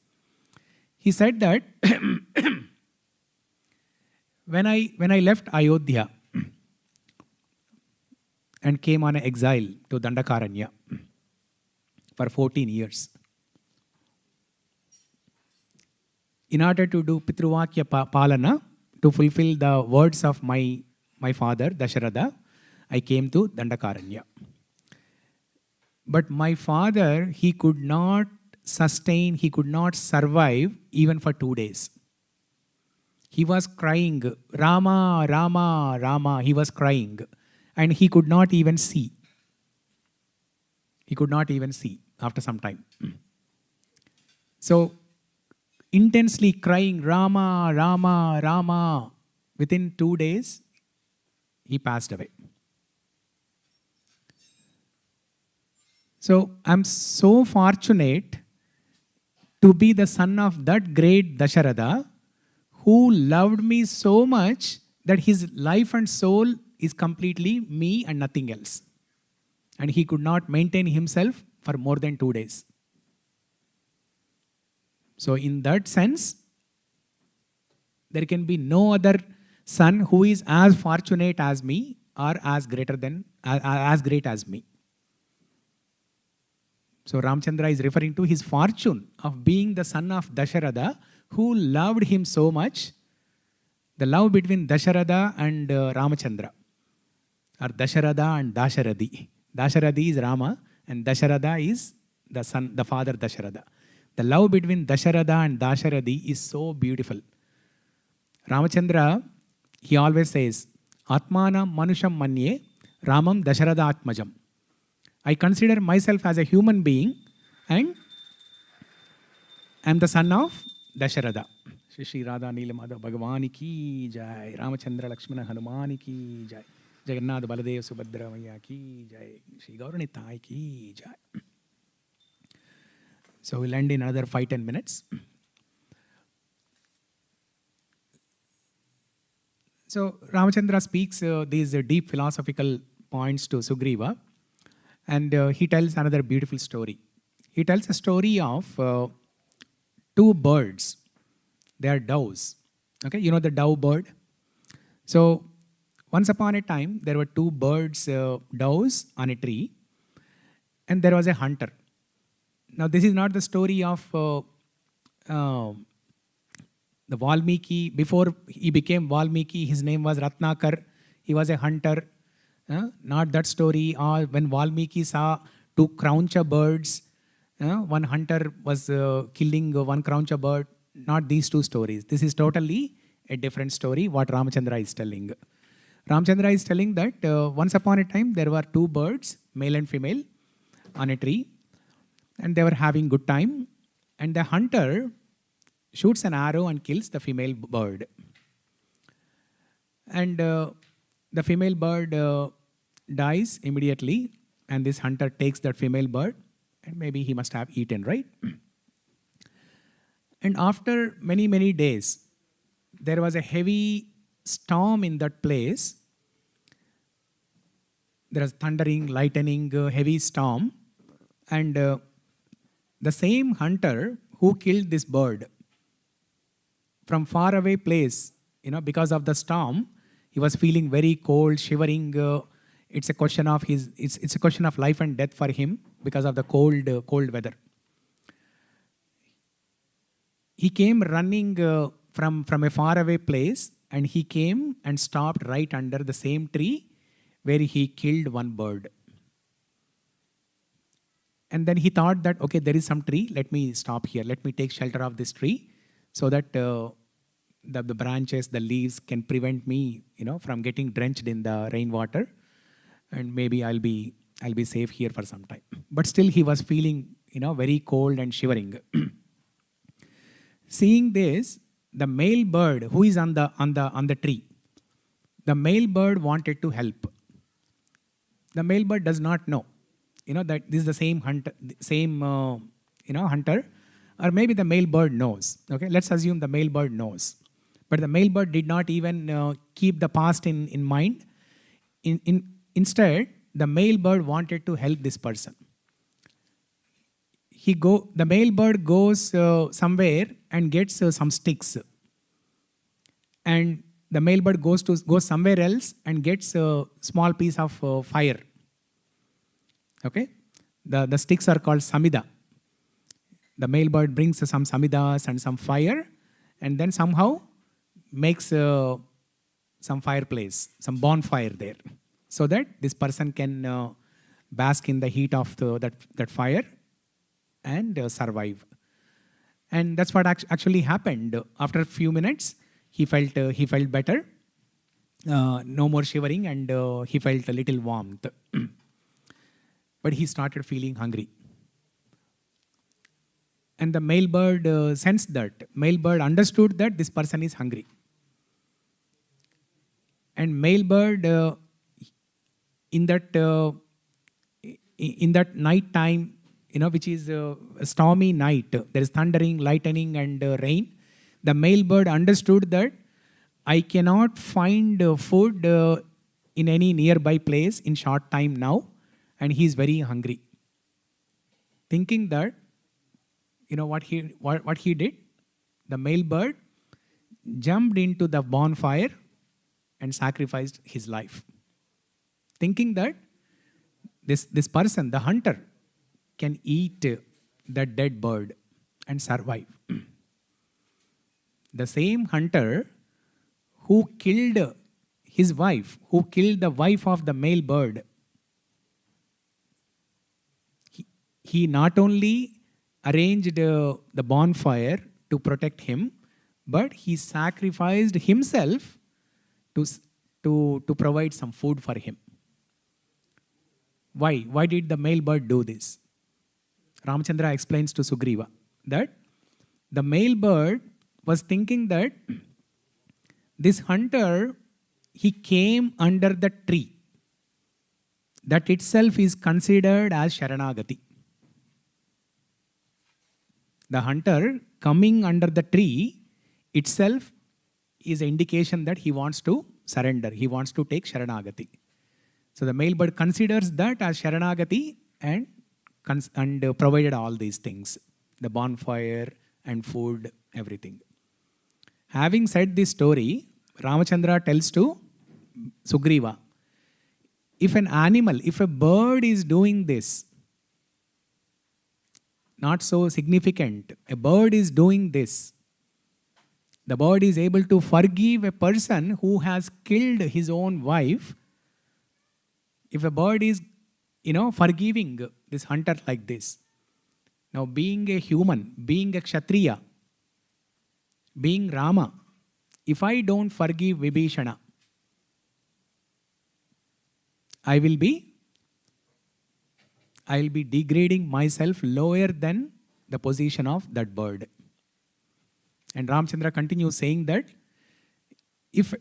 He said that when I left Ayodhya and came on an exile to Dandakaranya for 14 years, in order to do Pitruvakya Palana, to fulfill the words of my my father Dasharatha, I came to Dandakaranya. But my father, he could not sustain, he could not survive even for 2 days. He was crying, Rama, Rama, Rama. He was crying. And he could not even see. He could not even see after some time. So, intensely crying, Rama, Rama, Rama. Within 2 days, he passed away. So, I'm so fortunate to be the son of that great Dasharatha, who loved me so much that his life and soul is completely me and nothing else. And he could not maintain himself for more than 2 days. So in that sense, there can be no other son who is as fortunate as me or as great as me. So Ramchandra is referring to his fortune of being the son of Dasharatha, who loved him so much. The love between Dasharatha and Ramachandra, or Dasharatha and Dasharathi. Dasharathi is Rama and Dasharatha is the son, the father Dasharatha. The love between Dasharatha and Dasharathi is so beautiful. Ramachandra, he always says, Atmana Manusham Manye Ramam Dasharatha Atmajam. I consider myself as a human being and I am the son of Dasharatha. Shri Radha Neelamada Bhagavani ki jai, Ramachandra Lakshmana Hanumani ki jai, Jagannath Baladev Subhadra Maya ki jai, Shri Gauranitai ki jai. So we'll end in another 5-10 minutes. So Ramachandra speaks these deep philosophical points to Sugriva, and he tells another beautiful story. He tells a story of 2 birds. They are doves. Okay, you know the dove bird? So once upon a time, there were 2 birds, doves on a tree, and there was a hunter. Now this is not the story of the Valmiki. Before he became Valmiki, his name was Ratnakar. He was a hunter. Not that story. Or when Valmiki saw 2 crauncha birds, one hunter was killing one crauncha bird. Not these 2 stories. This is totally a different story what Ramachandra is telling. Ramachandra is telling that once upon a time there were 2 birds, male and female, on a tree, and they were having good time, and the hunter shoots an arrow and kills the female bird. And the female bird dies immediately, and this hunter takes that female bird, and maybe he must have eaten, right? And after many, many days, there was a heavy storm in that place. There was thundering, lightning, heavy storm. And the same hunter who killed this bird, from far away place, because of the storm, he was feeling very cold, shivering. It's a question of it's a question of life and death for him because of the cold weather. He came running from a faraway place, and he came and stopped right under the same tree where he killed one bird. And then he thought that, okay, there is some tree, let me stop here, let me take shelter of this tree so that the branches, the leaves can prevent me, from getting drenched in the rainwater, and maybe I'll be safe here for some time. But still he was feeling, very cold and shivering. Seeing this, the male bird who is on the tree, the male bird wanted to help. The male bird does not know, that this is the same hunter, hunter, or maybe the male bird knows. Okay, let's assume the male bird knows, but the male bird did not even keep the past in mind. Instead, the male bird wanted to help this person. The male bird goes somewhere and gets some sticks, and the male bird goes somewhere else and gets a small piece of fire. Okay, the sticks are called samida. The male bird brings some samidas and some fire, and then somehow makes some fireplace, some bonfire there, so that this person can bask in the heat of that fire and survive. And that's what actually happened. After a few minutes, he felt better, no more shivering, and he felt a little warmth. But he started feeling hungry. And the male bird sensed that. Male bird understood that this person is hungry. And male bird, in that night time, which is a stormy night, there is thundering, lightning, and rain. The male bird understood that I cannot find food in any nearby place in short time now, and he is very hungry. Thinking that, what he did, the male bird jumped into the bonfire and sacrificed his life, thinking that this person, the hunter, can eat the dead bird and survive. The same hunter who killed his wife, who killed the wife of the male bird, he not only arranged the bonfire to protect him, but he sacrificed himself to provide some food for him. Why? Why did the male bird do this? Ramachandra explains to Sugriva that the male bird was thinking that this hunter, he came under the tree. That itself is considered as Sharanagati. The hunter coming under the tree itself is an indication that he wants to surrender. He wants to take Sharanagati. So the male bird considers that as Sharanagati and provided all these things, the bonfire and food, everything. Having said this story, Ramachandra tells to Sugriva, if an animal, if a bird is doing this, not so significant, a bird is doing this, the bird is able to forgive a person who has killed his own wife. If a bird is, forgiving this hunter like this, now being a human, being a Kshatriya, being Rama, if I don't forgive Vibhishana, I will be degrading myself lower than the position of that bird. And Ramchandra continues saying that,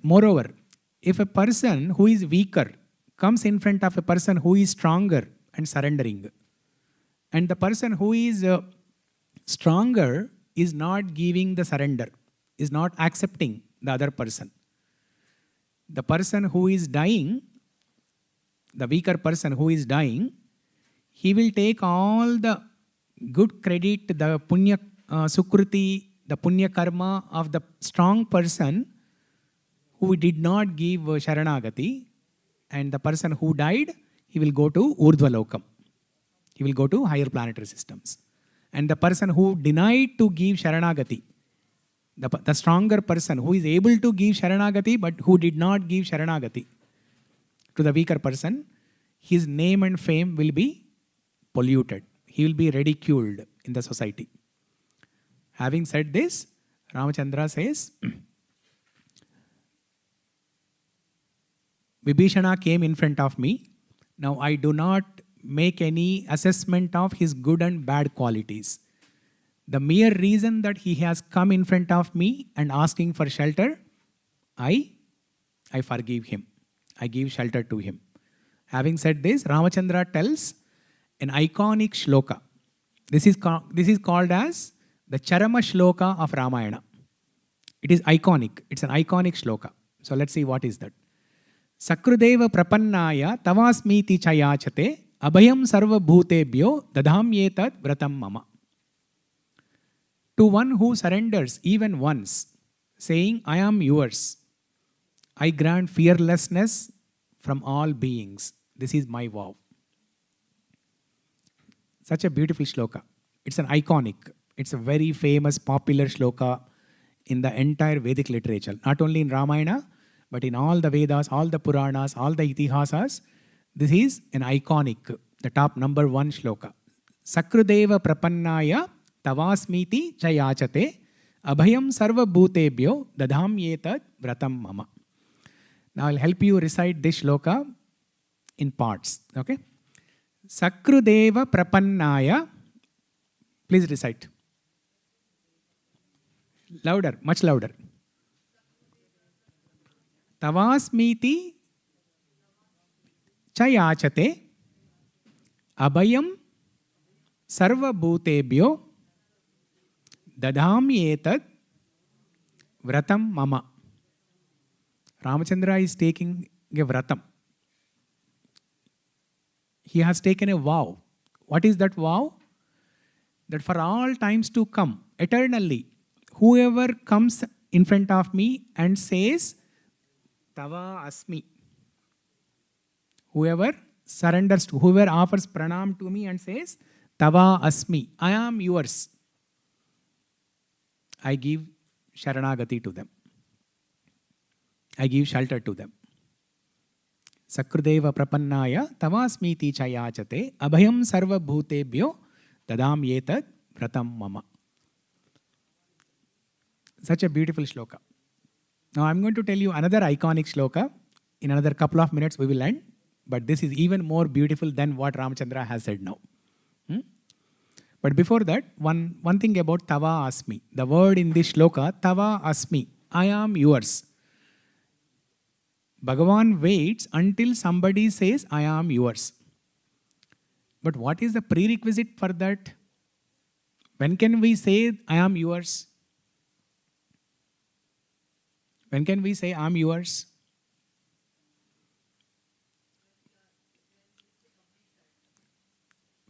moreover, if a person who is weaker comes in front of a person who is stronger and surrendering, and the person who is stronger is not giving the surrender, is not accepting the other person, the person who is dying, the weaker person who is dying, he will take all the good credit, the punya sukruti, the punya karma of the strong person who did not give Sharanagati, and the person who died, he will go to Urdhvalokam. He will go to higher planetary systems. And the person who denied to give Sharanagati, the stronger person who is able to give Sharanagati but who did not give Sharanagati to the weaker person, his name and fame will be polluted. He will be ridiculed in the society. Having said this, Ramachandra says, Vibhishana came in front of me. Now I do not make any assessment of his good and bad qualities. The mere reason that he has come in front of me and asking for shelter, I forgive him. I give shelter to him. Having said this, Ramachandra tells an iconic shloka. This is called as the Charama shloka of Ramayana. It is iconic. It's an iconic shloka. So let's see what is that. Sakrudeva prapannaya tavasmiti chayachate abhayam sarva bhutebhyo dadhamyetat vratam mama. To one who surrenders even once, saying, I am yours, I grant fearlessness from all beings. This is my vow. Such a beautiful shloka. It's an iconic. It's a very famous, popular shloka in the entire Vedic literature. Not only in Ramayana, But in all the Vedas, all the Puranas, all the Itihasas, this is an iconic, the top number one shloka. Sakrudeva prapannaya tavasmiti chayachate abhayam sarva bhutebhyo dadhamyetat vratam mama. Now I'll help you recite this shloka in parts. Okay? Sakrudeva prapannaya. Please recite. Louder, much louder. Tavasmiti chayachate abhayam sarva bhutebhyo dadhamyetat vratam mama. Ramachandra is taking a vratam. He has taken a vow. What is that vow? That for all times to come, eternally, whoever comes in front of me and says, Tava Asmi. Whoever surrenders to, whoever offers pranam to me and says, Tava Asmi, I am yours. I give Sharanagati to them. I give shelter to them. Sakrudeva prapannaya tavasmiti chayachate abhayam sarva bhutebhyo tadam yetat vratam mama. Such a beautiful shloka. Now I'm going to tell you another iconic shloka. In another couple of minutes we will end. But this is even more beautiful than what Ramachandra has said now. But before that, one thing about Tava Asmi. The word in this shloka, Tava Asmi, I am yours. Bhagavan waits until somebody says, I am yours. But what is the prerequisite for that? When can we say, I am yours? When can we say, I am yours?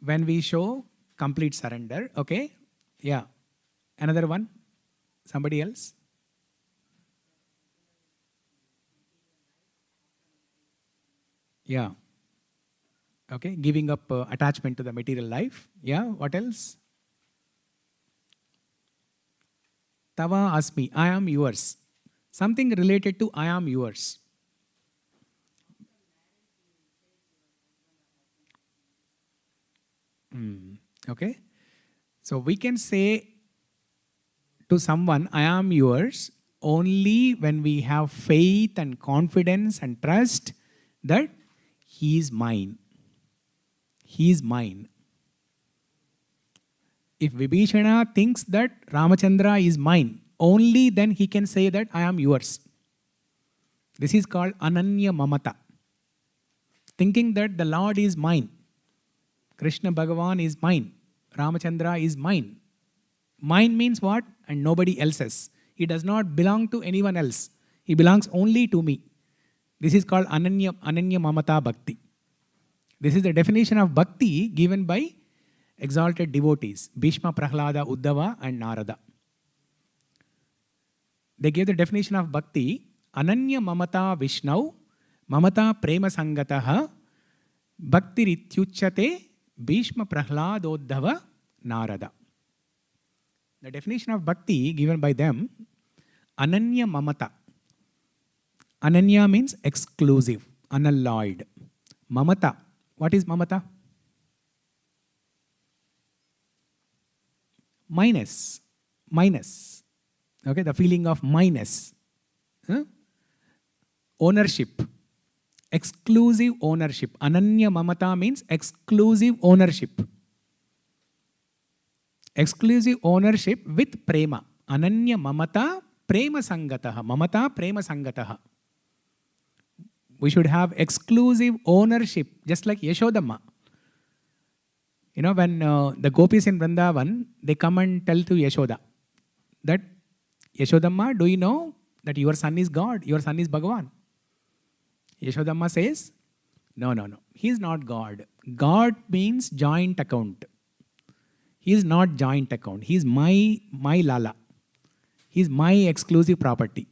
When we show complete surrender. Okay? Yeah. Another one? Somebody else? Yeah. Okay, giving up attachment to the material life. Yeah, what else? Tava Asmi, I am yours. Something related to I am yours. Okay. So we can say to someone, I am yours, only when we have faith and confidence and trust that he is mine. He is mine. If Vibhishana thinks that Ramachandra is mine, only then he can say that I am yours. This is called Ananya Mamata. Thinking that the Lord is mine. Krishna Bhagavan is mine. Ramachandra is mine. Mine means what? And nobody else's. He does not belong to anyone else. He belongs only to me. This is called Ananya Mamata Bhakti. This is the definition of Bhakti given by exalted devotees, Bhishma, Prahlada, Uddhava and Narada. They gave the definition of Bhakti, Ananya Mamata Vishnau, Mamata Prema Sangataha, Bhakti Rityuchate, Bhishma, Prahlada, Uddhava, Narada. The definition of Bhakti given by them, Ananya Mamata. Ananya means exclusive, unalloyed. Mamata. What is Mamata? Minus. Okay, the feeling of minus. Ownership. Exclusive ownership. Ananya Mamata means exclusive ownership. Exclusive ownership with prema. Ananya Mamata Prema Sangataha. Mamata Prema Sangataha. We should have exclusive ownership, just like Yashodamma. You know, when the gopis in Vrindavan, they come and tell to Yashoda that, Yashodamma, do you know that your son is God, your son is Bhagavan? Yashodamma says, no. He is not God. God means joint account. He is not joint account. He is my Lala. He is my exclusive property.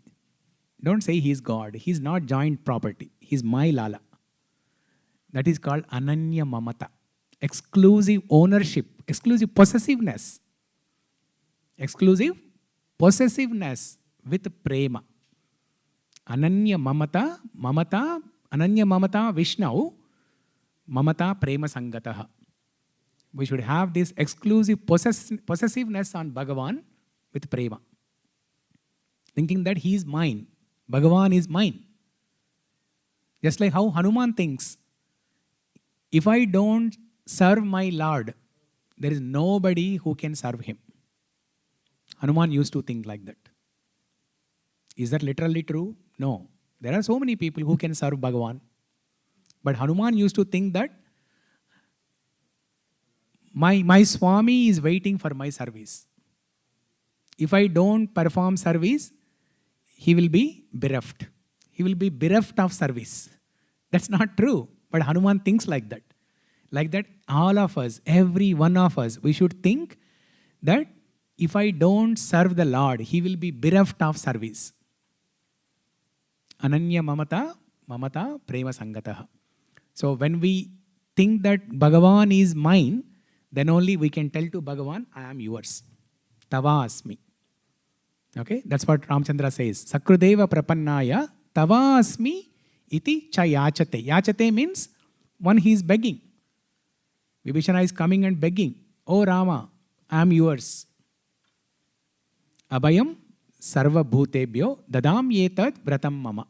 Don't say he is God. He is not joint property. He is my Lala. That is called Ananya Mamata. Exclusive ownership. Exclusive possessiveness. Exclusive possessiveness with prema. Ananya mamata, mamata, ananya mamata Vishnau, mamata prema sangataha. We should have this exclusive possessiveness on Bhagavan with prema. Thinking that he is mine. Bhagavan is mine. Just like how Hanuman thinks, if I don't serve my Lord, there is nobody who can serve him. Hanuman used to think like that. Is that literally true? No. There are so many people who can serve Bhagavan. But Hanuman used to think that my Swami is waiting for my service. If I don't perform service, he will be bereft. He will be bereft of service. That's not true. But Hanuman thinks like that. Like that, all of us, every one of us, we should think that if I don't serve the Lord, he will be bereft of service. Ananya mamata, mamata prema sangataha. So when we think that Bhagavan is mine, then only we can tell to Bhagavan, I am yours. Tava asmi. Okay, that's what Ramchandra says. Sakrudeva prapannaya tava asmi iti cha yachate. Yachate means one he is begging. Vibhishana is coming and begging. Oh Rama, I am yours. Abhayam sarva bhutebhyo dadam yetad vratam mama.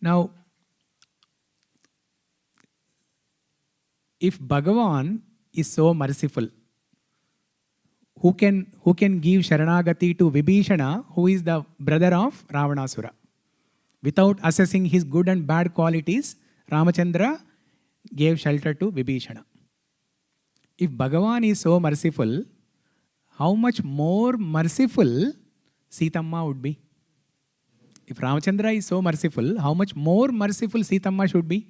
Now, if Bhagavan is so merciful, who can give Sharanagati to Vibhishana, who is the brother of Ravanasura? Without assessing his good and bad qualities, Ramachandra gave shelter to Vibhishana. If Bhagavan is so merciful, how much more merciful Sitamma would be? If Ramachandra is so merciful, how much more merciful Sitamma should be?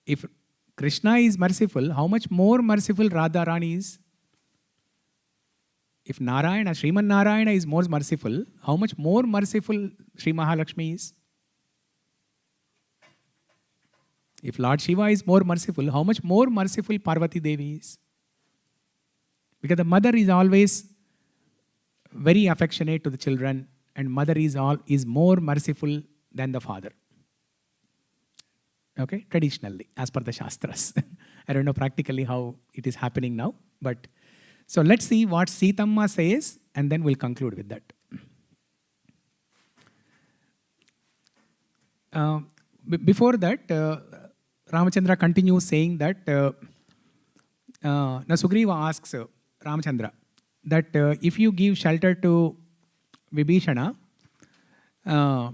If Krishna is merciful, how much more merciful Radharani is? If Narayana, Sriman Narayana is more merciful, how much more merciful Sri Mahalakshmi is? If Lord Shiva is more merciful, how much more merciful Parvati Devi is? Because the mother is always very affectionate to the children, and mother is more merciful than the father. Okay, traditionally, as per the Shastras. I don't know practically how it is happening now, but so let's see what Sitamma says, and then we'll conclude with that. Before that, Ramachandra continues saying that Sugriva asks Ramachandra that if you give shelter to Vibhishana, so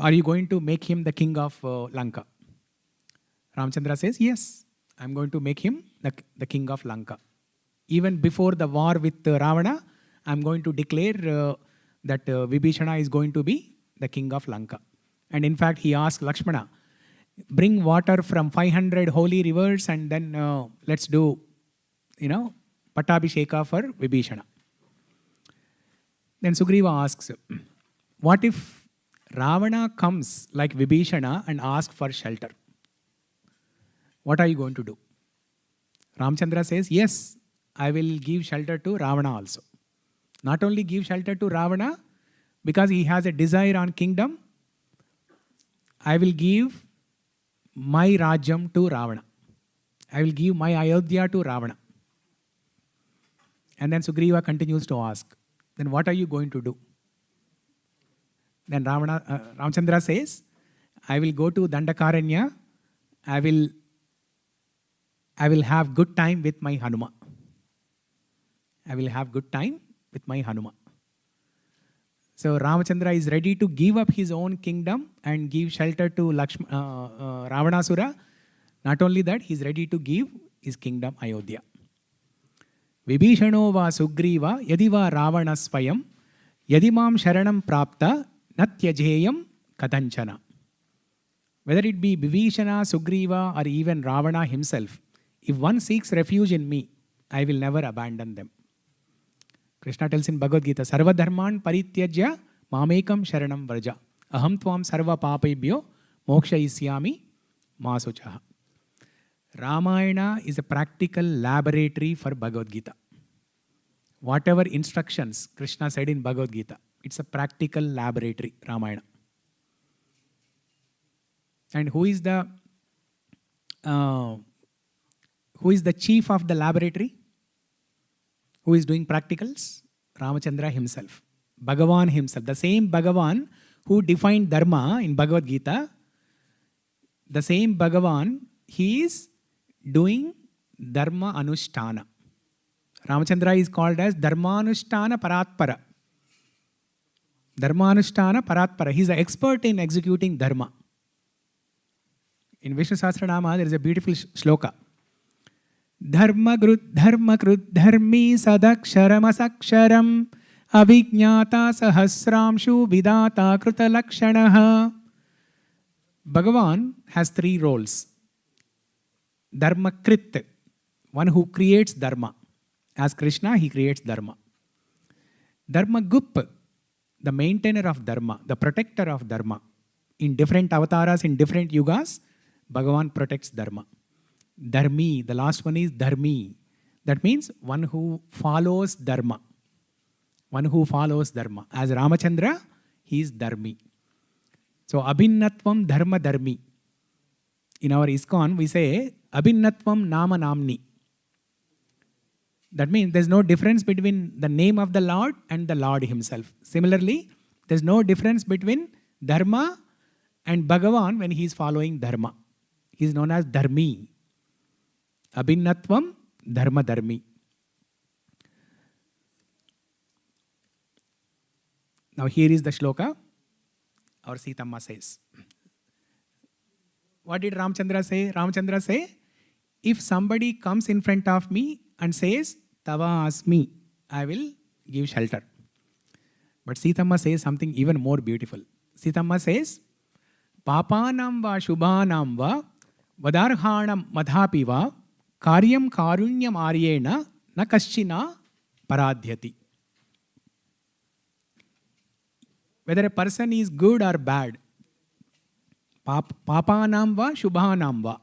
are you going to make him the king of Lanka? Ramachandra says, yes, I'm going to make him the king of Lanka. Even before the war with Ravana, I'm going to declare that Vibhishana is going to be the king of Lanka. And in fact, he asked Lakshmana, bring water from 500 holy rivers and then let's do, Pattabhisheka for Vibhishana. Then Sugriva asks, what if Ravana comes like Vibhishana and asks for shelter? What are you going to do? Ramchandra says, yes, I will give shelter to Ravana also. Not only give shelter to Ravana, because he has a desire on kingdom, I will give my Rajyam to Ravana. I will give my Ayodhya to Ravana. And then Sugriva continues to ask, then what are you going to do? Then Ramchandra says, I will go to Dandakaranya. I will have good time with my Hanuma. I will have good time with my Hanuma. So Ramachandra is ready to give up his own kingdom and give shelter to Ravanasura. Not only that, he is ready to give his kingdom Ayodhya. Vibhishano va Sugriva yadiva Ravana svayam yadimam sharanam prapta natyajeyam kadanchana. Whether it be Vibhishana, Sugriva or even Ravana himself, if one seeks refuge in me, I will never abandon them. Krishna tells in Bhagavad Gita, Sarva dharman parityajya mamekam sharanam vraja. Aham tvam sarva papebhyo moksha isyami masuchaha. Ramayana is a practical laboratory for Bhagavad Gita. Whatever instructions Krishna said in Bhagavad Gita, It's a practical laboratory, Ramayana. And uh, who is the chief of the laboratory? Who is doing practicals? Ramachandra himself. Bhagavan himself. The same Bhagavan who defined Dharma in Bhagavad Gita, the same Bhagavan, he is doing Dharma Anushtana. Ramachandra is called as Dharmanushtana Paratpara. Dharmanushtana Paratpara. He is the expert in executing Dharma. In Vishnu Sahasranama, there is a beautiful shloka. Dharmakrut dharmi sadaksharamasaksharam avijñāta sahasramshu vidāta krutalakshanaha. Bhagavan has three roles. Dharmakrit, one who creates dharma. As Krishna, he creates dharma. Dharmagup, the maintainer of dharma, the protector of dharma. In different avatars, in different yugas, Bhagavan protects dharma. Dharmi, the last one is dharmi. That means one who follows dharma. One who follows dharma. As Ramachandra, he is dharmi. So abhinnatvam dharma dharmi. In our ISKCON, we say abhinnatvam nama namni. That means there's no difference between the name of the Lord and the Lord himself. Similarly, there's no difference between dharma and Bhagavan when he is following dharma. He is known as dharmi. Abhinnatvam dharma dharmi. Now here is the shloka. Our Sitamma says. What did Ramachandra say? Ramachandra say, if somebody comes in front of me and says, Tava asmi, I will give shelter. But Sitamma says something even more beautiful. Sitamma says, Papanam va shubhanam va vadarhanam madhapi va karyam karunyam aryena na kaschina paradhyati. Whether a person is good or bad, papanam va shubhanam va.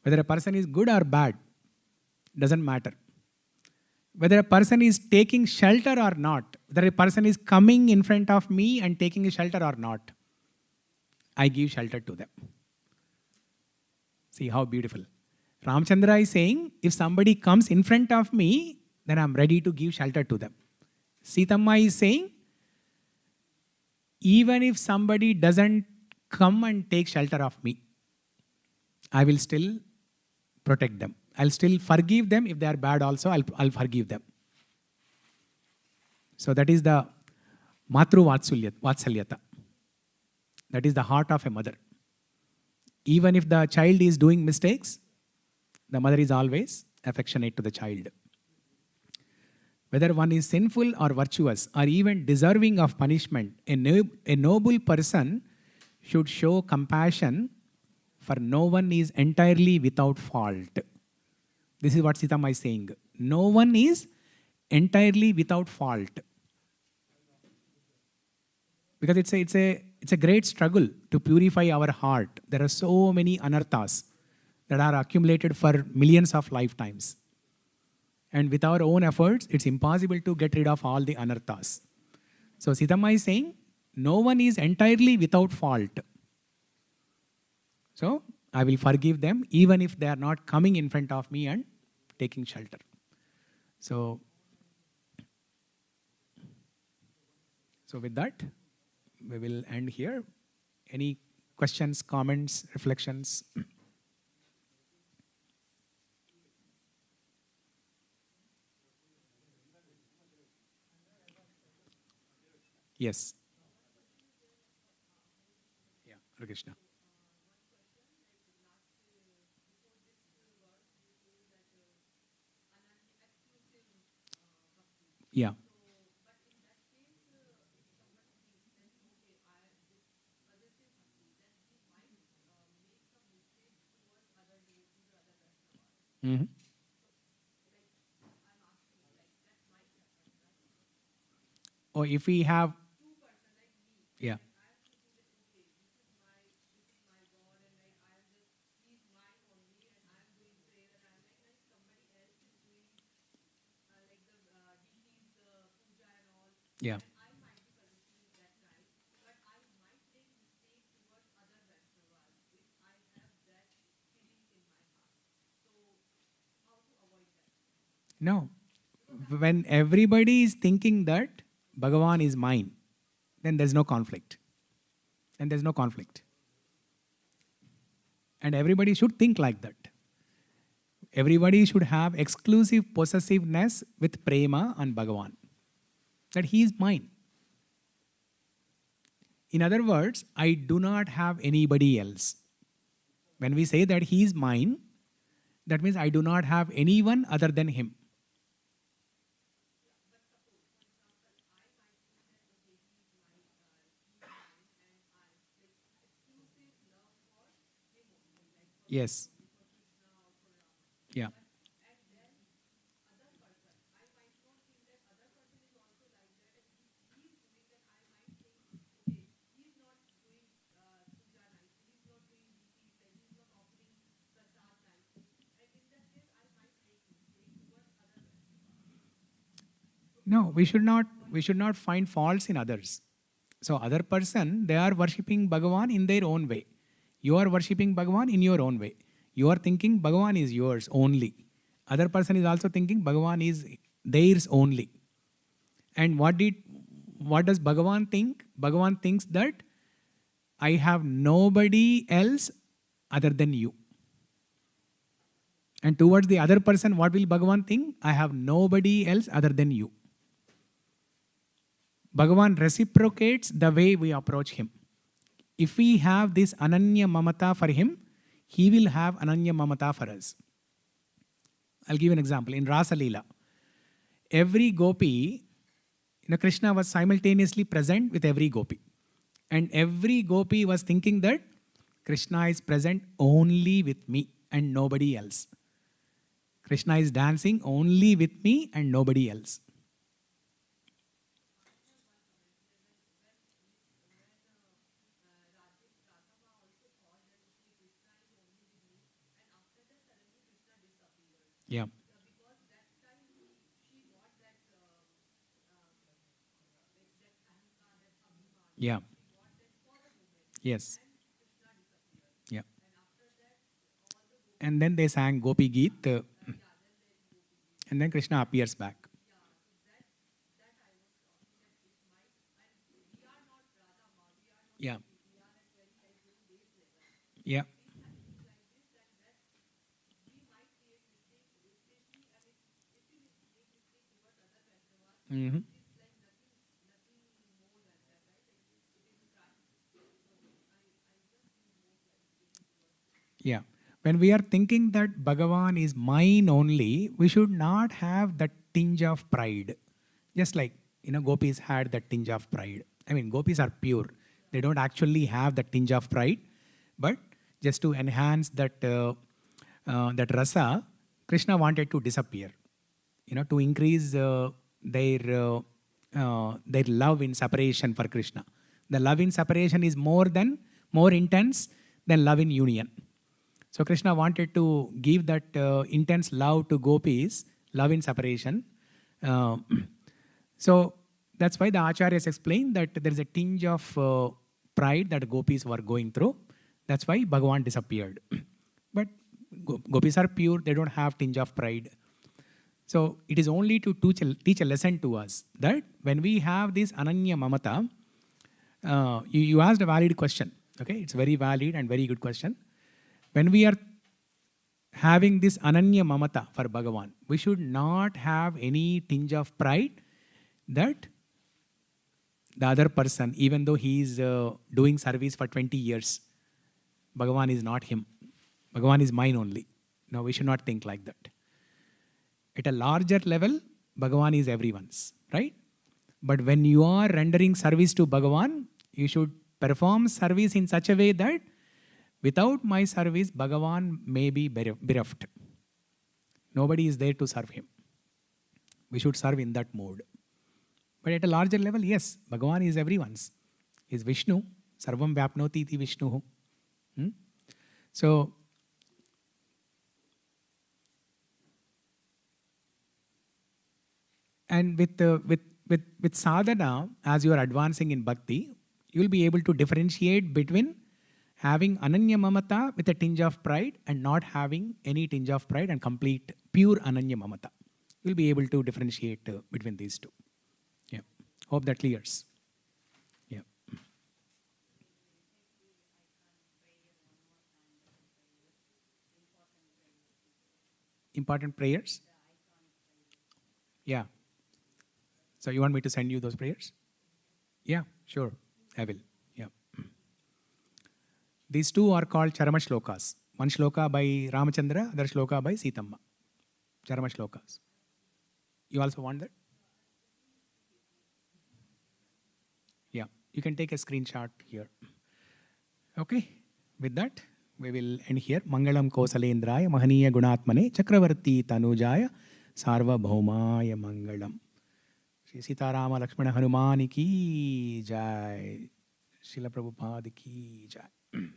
Whether a person is good or bad, doesn't matter. Whether a person is taking shelter or not, whether a person is coming in front of me and taking a shelter or not, I give shelter to them. See how beautiful. Ramachandra is saying, if somebody comes in front of me, then I'm ready to give shelter to them. Sitamma is saying, even if somebody doesn't come and take shelter of me, I will still protect them. I'll still forgive them. If they are bad also, I'll forgive them. So that is the Matru Vatsalyata. That is the heart of a mother. Even if the child is doing mistakes, the mother is always affectionate to the child. Whether one is sinful or virtuous or even deserving of punishment, a noble person should show compassion, for no one is entirely without fault. This is what Sitamma is saying. No one is entirely without fault. Because it's a great struggle to purify our heart. There are so many anarthas that are accumulated for millions of lifetimes. And with our own efforts, it's impossible to get rid of all the anarthas. So Sitamma is saying, no one is entirely without fault. So I will forgive them even if they are not coming in front of me and taking shelter. So with that, we will end here. Any questions, comments, reflections? Yes. Yeah, Hare Krishna. Yeah. Mm-hmm. Or if we have, yeah. Yeah. No. When everybody is thinking that Bhagavan is mine, then there's no conflict. And there's no conflict. And everybody should think like that. Everybody should have exclusive possessiveness with prema and Bhagavan. That he is mine. In other words, I do not have anybody else. When we say that he is mine, that means I do not have anyone other than him. Yes. Yeah. No, we should not find faults in others. So other person, they are worshipping Bhagavan in their own way. You are worshipping Bhagavan in your own way. You are thinking Bhagavan is yours only. Other person is also thinking Bhagavan is theirs only. And what does Bhagavan think? Bhagavan thinks that I have nobody else other than you. And towards the other person, what will Bhagavan think? I have nobody else other than you. Bhagavan reciprocates the way we approach him. If we have this Ananya Mamata for him, he will have Ananya Mamata for us. I'll give an example. In Rasa Leela, every gopi, Krishna was simultaneously present with every gopi. And every gopi was thinking that Krishna is present only with me and nobody else. Krishna is dancing only with me and nobody else. Yeah. Yeah. Yes. Yeah. And then they sang Gopi Geet, and then Krishna appears back. Yeah. Yeah. Mhm. Yeah. When we are thinking that Bhagavan is mine only, we should not have that tinge of pride. Just like, gopis had that tinge of pride. I mean, gopis are pure. They don't actually have that tinge of pride. But just to enhance that rasa, Krishna wanted to disappear. To increase their love in separation for Krishna. The love in separation is more intense than love in union. So Krishna wanted to give that intense love to gopis, love in separation. Uh, so that's why the acharyas explain that there is a tinge of pride that gopis were going through. That's why Bhagavan disappeared. But gopis are pure, they don't have tinge of pride. So it is only to teach a lesson to us that when we have this Ananya Mamata, you asked a valid question. Okay, it's very valid and very good question. When we are having this Ananya Mamata for Bhagavan, we should not have any tinge of pride that the other person, even though he is doing service for 20 years, Bhagavan is not him. Bhagavan is mine only. No, we should not think like that. At a larger level, Bhagavan is everyone's, right? But when you are rendering service to Bhagavan, you should perform service in such a way that without my service, Bhagavan may be bereft. Nobody is there to serve him. We should serve in that mode. But at a larger level, yes, Bhagavan is everyone's. He is Vishnu. Sarvam Vyapnoti iti Vishnu. So, and with sadhana, as you are advancing in bhakti, you will be able to differentiate between having Ananya Mamata with a tinge of pride and not having any tinge of pride and complete pure Ananya Mamata. you'll be able to differentiate between these two. Yeah. Hope that clears. Yeah. Important prayers? Yeah. So you want me to send you those prayers? Yeah, sure. I will. Yeah. These two are called Charama Shlokas. One shloka by Ramachandra, other shloka by Sitamma. Charama Shlokas. You also want that? Yeah. You can take a screenshot here. Okay. With that, we will end here. Mangalam Kosalendraya Mahaniya Gunatmane Chakravarti Tanujaya Sarvabhaumaya Mangalam. Shri Sitarama Lakshmana Hanumani ki jai. Srila Prabhupada ki jai.